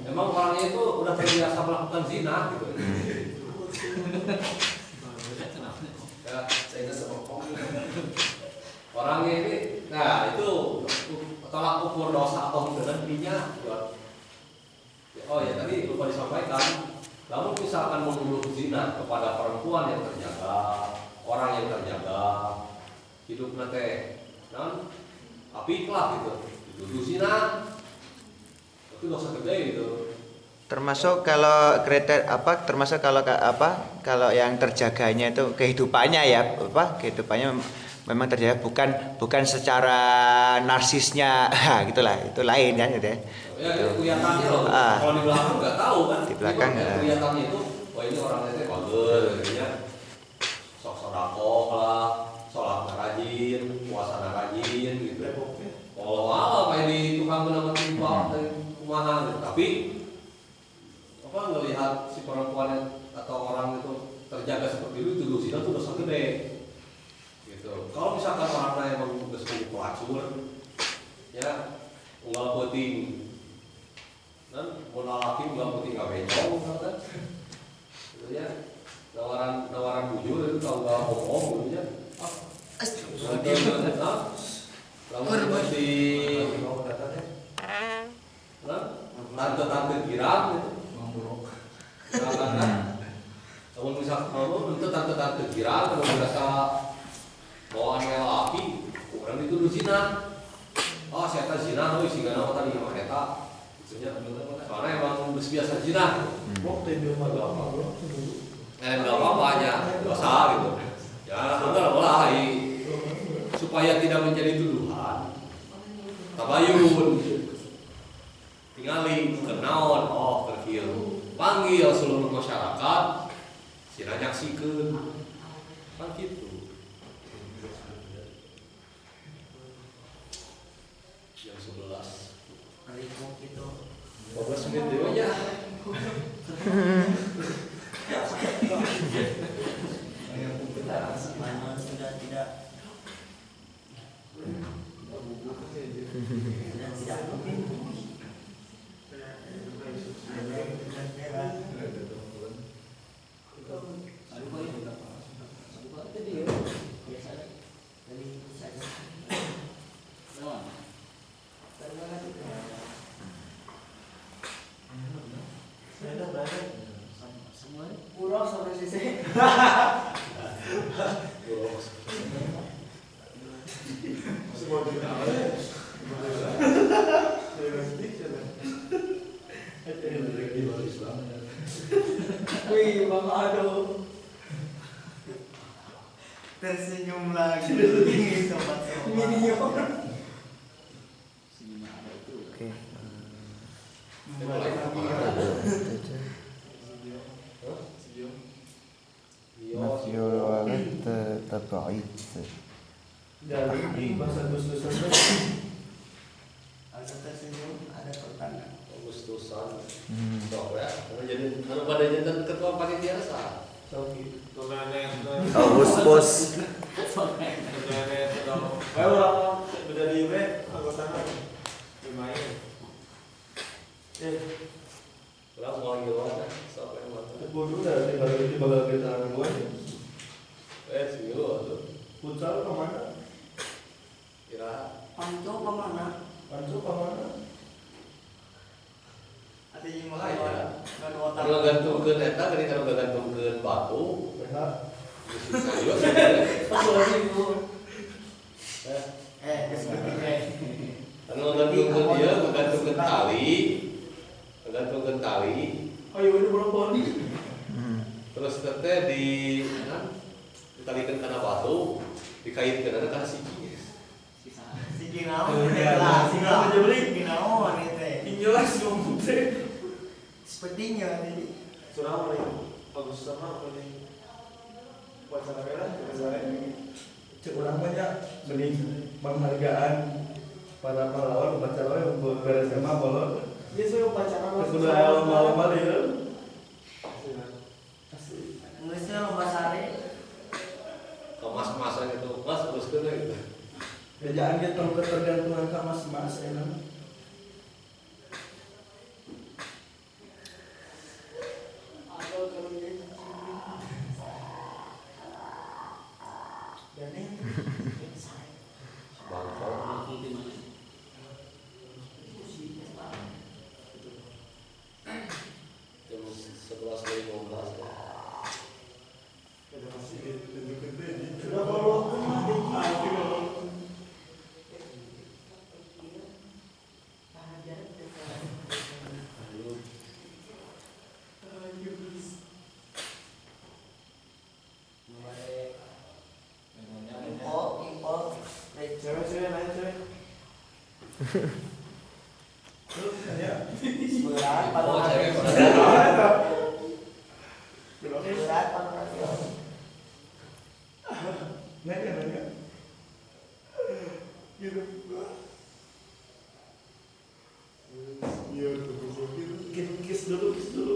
emang orangnya itu udah terbiasa melakukan zina gitu. Ya, orangnya ini, nah itu tolak ukur dosa atau berhentinya. Oh ya tadi lupa disampaikan, namun misalkan menuduh zina kepada perempuan yang terjaga, orang yang terjaga, hidup nanti, dan apik lah gitu, dituduh zina, itu dosa gede gitu. Termasuk kalau termasuk kalau yang terjaganya itu kehidupannya ya kehidupannya memang terjaga bukan secara narsisnya gitulah, itu lain kan gitu ya. Ya itu kelihatannya loh, kalau di belakang nggak tahu kan. Di belakang kelihatannya itu, wah ini orangnya itu bagus, ya sok sodako lah, sholat nggak ngomong gitu ya. Lalu di tante-tante girang gitu. Kalau misal itu tante-tante girang kalau merasa bawaan lelaki, orang dituduh zina. Oh, saya tahu zina, tapi sih karena tadi yang mereka, soalnya emang biasa zina. Nggak apa-apa aja, dosa gitu. Ya, enggak lah, supaya tidak menjadi tuduhan. Tabayun, tingali, kenaon, oh kerkil, panggil seluruh masyarakat, sila nyaksikeun, kan gitu. Jam 11. 12 menit dulu aja. Sudah tidak Wih, Bang Ado tersenyum lagi sobat-sobat. Oke. Masyul walad tab'id. dari bahasa Agustus Ada tersenyum, ada pertanyaan. Agustusan, sok ya. Karena pada jantan ketua panitia sah. Agustus. ayo orang udah di web anggotanya lumayan Orang mau gimana? Sok yang mata. bodoh dari bakal kita duluan Sih tuh. futsal kemana Kira Panco kemana? Ada yang mau kalau gantungkeun eta geuning kalau gantungkeun batu. Serius. Kalau gantungkeun dia gantungkeun tali. ayo ini berapa nih Terus teteh ditalikeun kana batu, dikaitkeun kana siki. Siki naon lah, siki naon jeblik, siki naon teh. jelas dong teh Sepertinya tadi. surah mulai bagus sama mulai wacana merah cek orang banyak benih penghargaan para pahlawan upacara yang beres sama bolon. Iya saya upacara sudah lama-lama ya. Nulisnya lomba sare. Kemas-kemasan itu, mas teruskeun gitu. Kerjaan kita ketergantungan ke mas-mas enak. Kiss dulu.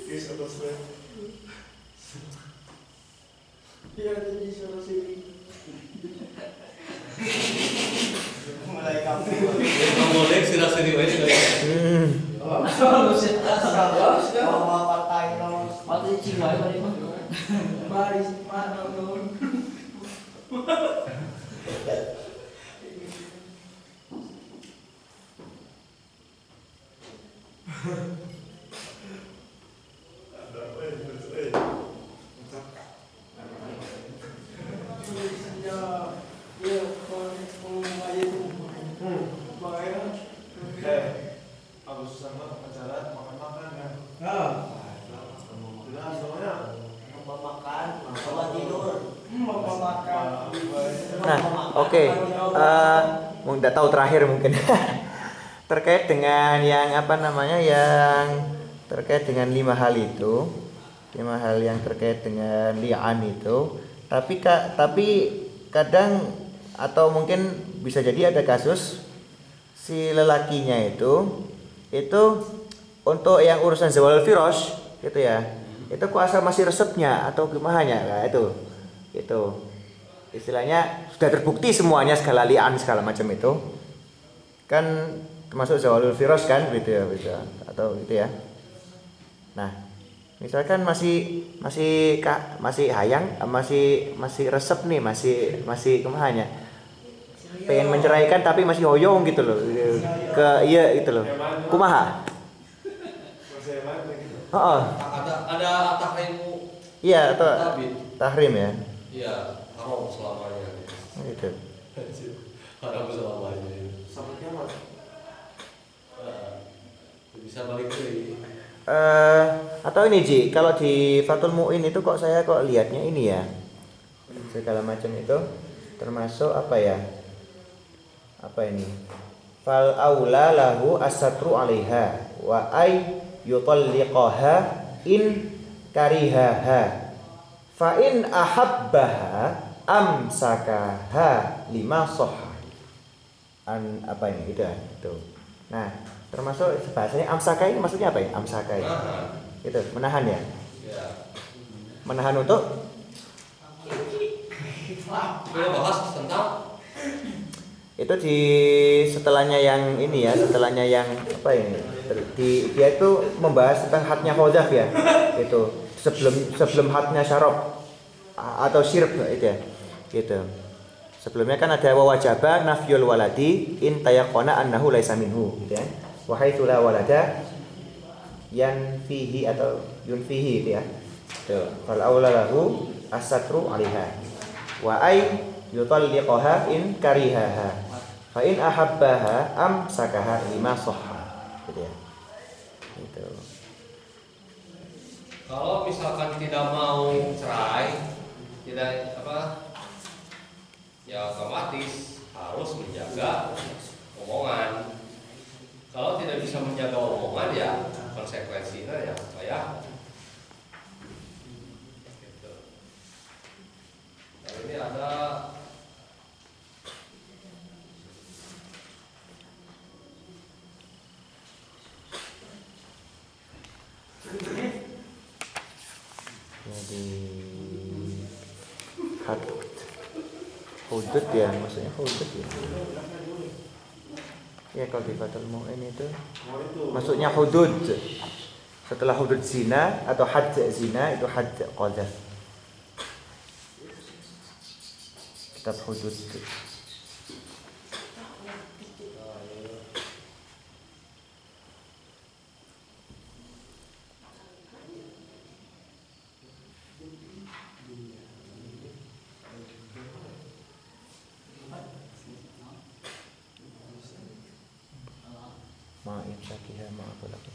Kiss atas saya. Iya, jadi suruh sini. Mulai kamu. Ngomong sudah sering wae Sama partai nomor. Mati cing wae bari mah. Baris mana nun? Habis sama pacaran makan-makan ya. Nah, Jelas semuanya. makan, sama tidur. bapak makan. Nah, oke. Nggak tahu terakhir mungkin terkait dengan yang apa namanya yang terkait dengan 5 hal itu, 5 hal yang terkait dengan li'an itu. Tapi kadang atau mungkin bisa jadi ada kasus si lelakinya itu untuk yang urusan zawal firosh gitu ya, itu kok asal masih resepnya atau gimana ya, itu istilahnya sudah terbukti semuanya segala li'an segala macam itu kan termasuk zawalul firosh kan gitu ya, atau gitu ya. Nah misalkan masih hayang, masih resep nih, masih kemana, pengen menceraikan tapi masih hoyong gitu loh ke iya gitu loh, kumaha. Oh, Ada tahrimu. iya atau Tabit. tahrim ya. Iya, haram selamanya. Gitu. Haram selamanya. Sampai kiamat. Bisa balik lagi. Atau ini Ji, kalau di Fathul Mu'in itu kok saya lihatnya ini ya, segala macam itu termasuk apa ya, apa ini, fal aula lahu as-satru 'alaiha wa ay yutalliqaha in karihaha fa in ahabbaha amsakaha lima sahha. Apa ini gitu ya, itu. Nah, termasuk bahasanya amsaka ini maksudnya apa ya? Amsaka ini. Itu menahan ya. Ya. Menahan untuk Kita bahas tentang itu di setelahnya yang ini ya, setelahnya yang apa ini? Dia itu membahas tentang hadnya khozaf ya. Itu sebelum hadnya syarab atau syirb itu ya. Gitu. Sebelumnya kan ada wajaba nafyul waladi in tayaqana annahu laisa minhu gitu ya. Wa haitsu la walada yanfihi atau yunfihi gitu ya. Tuh, fal aula lahu as-satru 'alaiha. Wa ay yutalliqaha in karihaha. Fa in ahabbaha amsakaha lima sahha. Gitu ya. Gitu. kalau misalkan tidak mau cerai, tidak apa, ya otomatis harus menjaga omongan. Kalau tidak bisa menjaga omongan ya konsekuensinya ya kayak gitu. Nah, ini ada Jadi had hudud ya, maksudnya hudud ya. Ya kalau di Fathul Mu'in itu maksudnya hudud. Setelah hudud zina atau had zina itu had qadzaf. Kitab hudud. Ma'in sakiha ma'atulaki.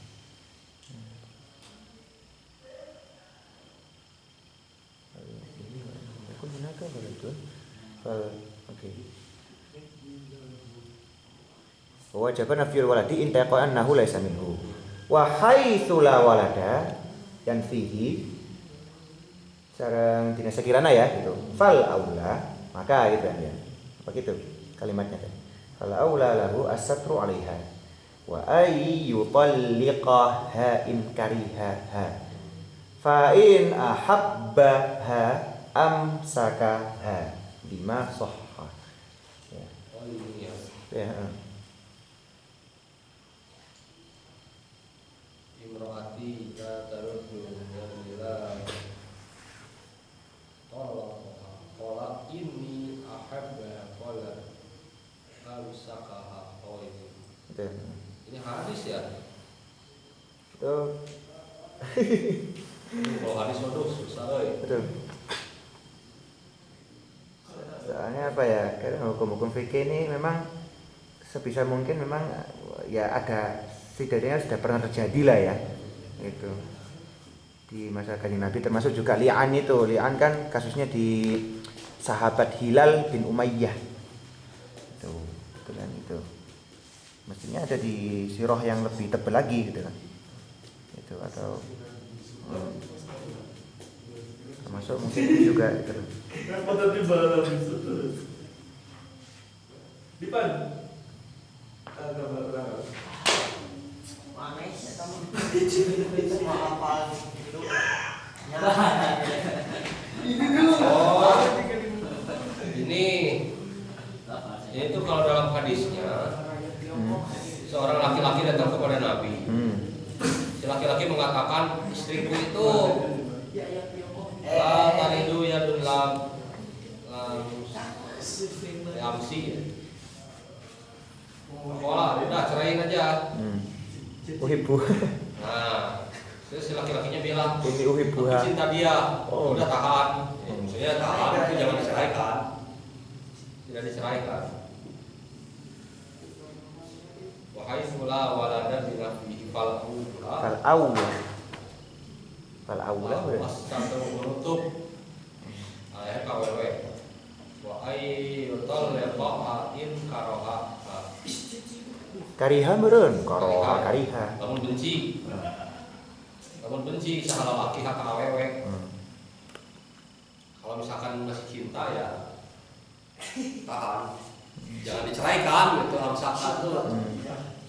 Aku gunakan kalau itu. Oke. Wajib nafyul waladi in taqa'a annahu laisa minhu. Wa haitsu la walada yang fihi sareng dina sekirana ya gitu. Fal aula maka gitu ya. Apa gitu kalimatnya kan. Fal aula lahu as-satru 'alaiha. Wa ay yutalliqaha in karihaha fa in ahabbaha amsakaha bima sahha ya. oh ini ya. Ya. Imro'ati la taruddu jamila amsakaha. Oh ini. Itu. Ini hadis ya. Itu. Kalau hadis waduh susah euy. Betul. Soalnya apa ya? Karena hukum-hukum fikih ini memang sebisa mungkin memang ya ada setidaknya sudah pernah terjadi lah ya. Itu. Di masa kanjeng Nabi termasuk juga li'an itu. Li'an kan kasusnya di sahabat Hilal bin Umayyah. Itu kan itu. Mestinya ada di sirah yang lebih tebal lagi gitu kan. Itu atau termasuk mungkin juga itu. Kenapa tadi balam itu terus? Dipan. Agak berang. Manis ya kamu. Apa itu? Oh, ini itu kalau dalam hadisnya seorang laki-laki datang kepada Nabi. Si laki-laki mengatakan istriku itu la talidu yadun lam amsi. Pola, udah ceraiin aja. Uhibbu. Nah, terus si laki-lakinya bilang, Ini uhibbuha. aku cinta dia, Oh. udah tahan. Maksudnya tahan itu jangan diceraikan, tidak diceraikan. Wahai mula walada binafihi fal aula. Fal aula. Satu menutup ayat KWW. Wahai yutol lepa in karoha. Kariha meureun, karoha kariha. Namun benci. Namun benci sahala laki hak awewe. Kalau misalkan masih cinta ya tahan. Jangan diceraikan gitu, misalkan tuh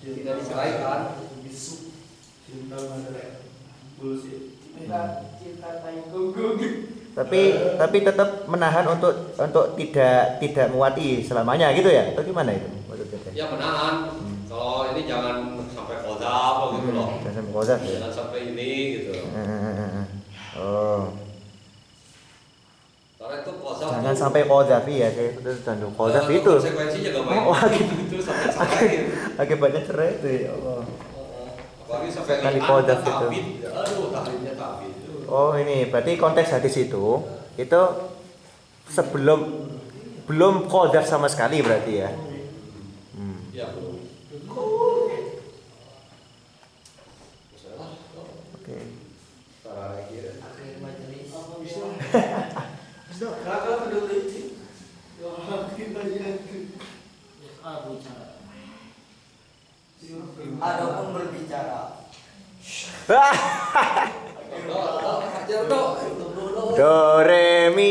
tidak diceraikan. Cinta mana? Bullshit. Tapi tetap menahan untuk tidak muati selamanya gitu ya? Atau gimana itu maksudnya? Ya menahan. Kalau ini jangan sampai qadzaf gitu loh. Jangan sampai qadzaf ya. Jangan sampai ini gitu. Oh. Karena itu qadzaf. Jangan sampai qadzaf ya, kayak itu tanduk qadzaf itu. Konsekuensinya gak main. Oh, itu sampai cerai. Akibatnya cerai itu ya Allah. Apalagi sampai Kali li'an, qadzaf itu. ta'bid. Aduh, tahridnya ta'bid. Oh, ini berarti konteks hadis itu belum qadzaf sama sekali berarti ya. Ya, belum. Oke. Kakak peduli itu. Adapun berbicara. Do re mi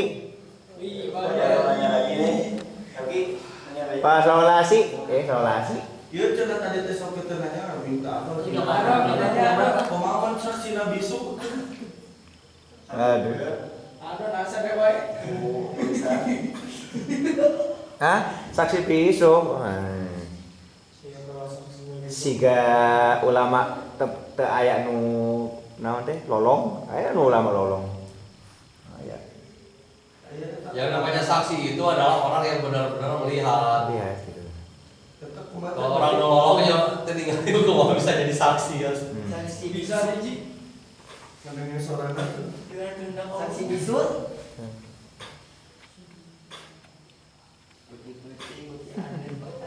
fa sol la si sol la si. Iya cenah tadi teh sok tanya minta apa? Pemahaman saksi Nabi Yusuf. Aduh. Ada nasa deh wae. Hah? Saksi bisu. Siga ulama teu aya nu naon teh lolong, aya nu ulama lolong. Aya. Yang namanya saksi itu adalah orang yang benar-benar melihat. Lihat gitu. Kalau orang nolong ya tinggal itu kok bisa jadi saksi ya. Saksi Bisa nih. Kadangnya sorangan tuh. Saksi bisul.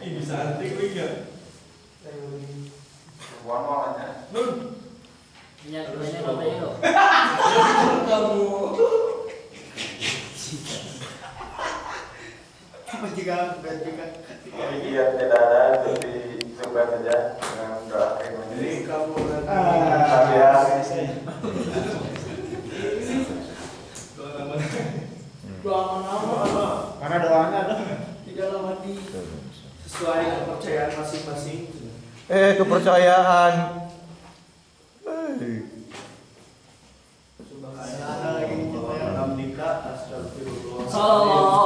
Ih bisa antik lagi enggak? Warna-warnanya. Iya, banyak bapaknya loh. Kamu. Jika Iya, tidak ada, jadi coba saja dengan doa kayak Jadi begini. kamu nanti. Ya. Doa nama. karena doanya ada Di dalam hati sesuai kepercayaan masing-masing. Kepercayaan. Subhanallah lagi alhamdulillah astagfirullah. Sallallahu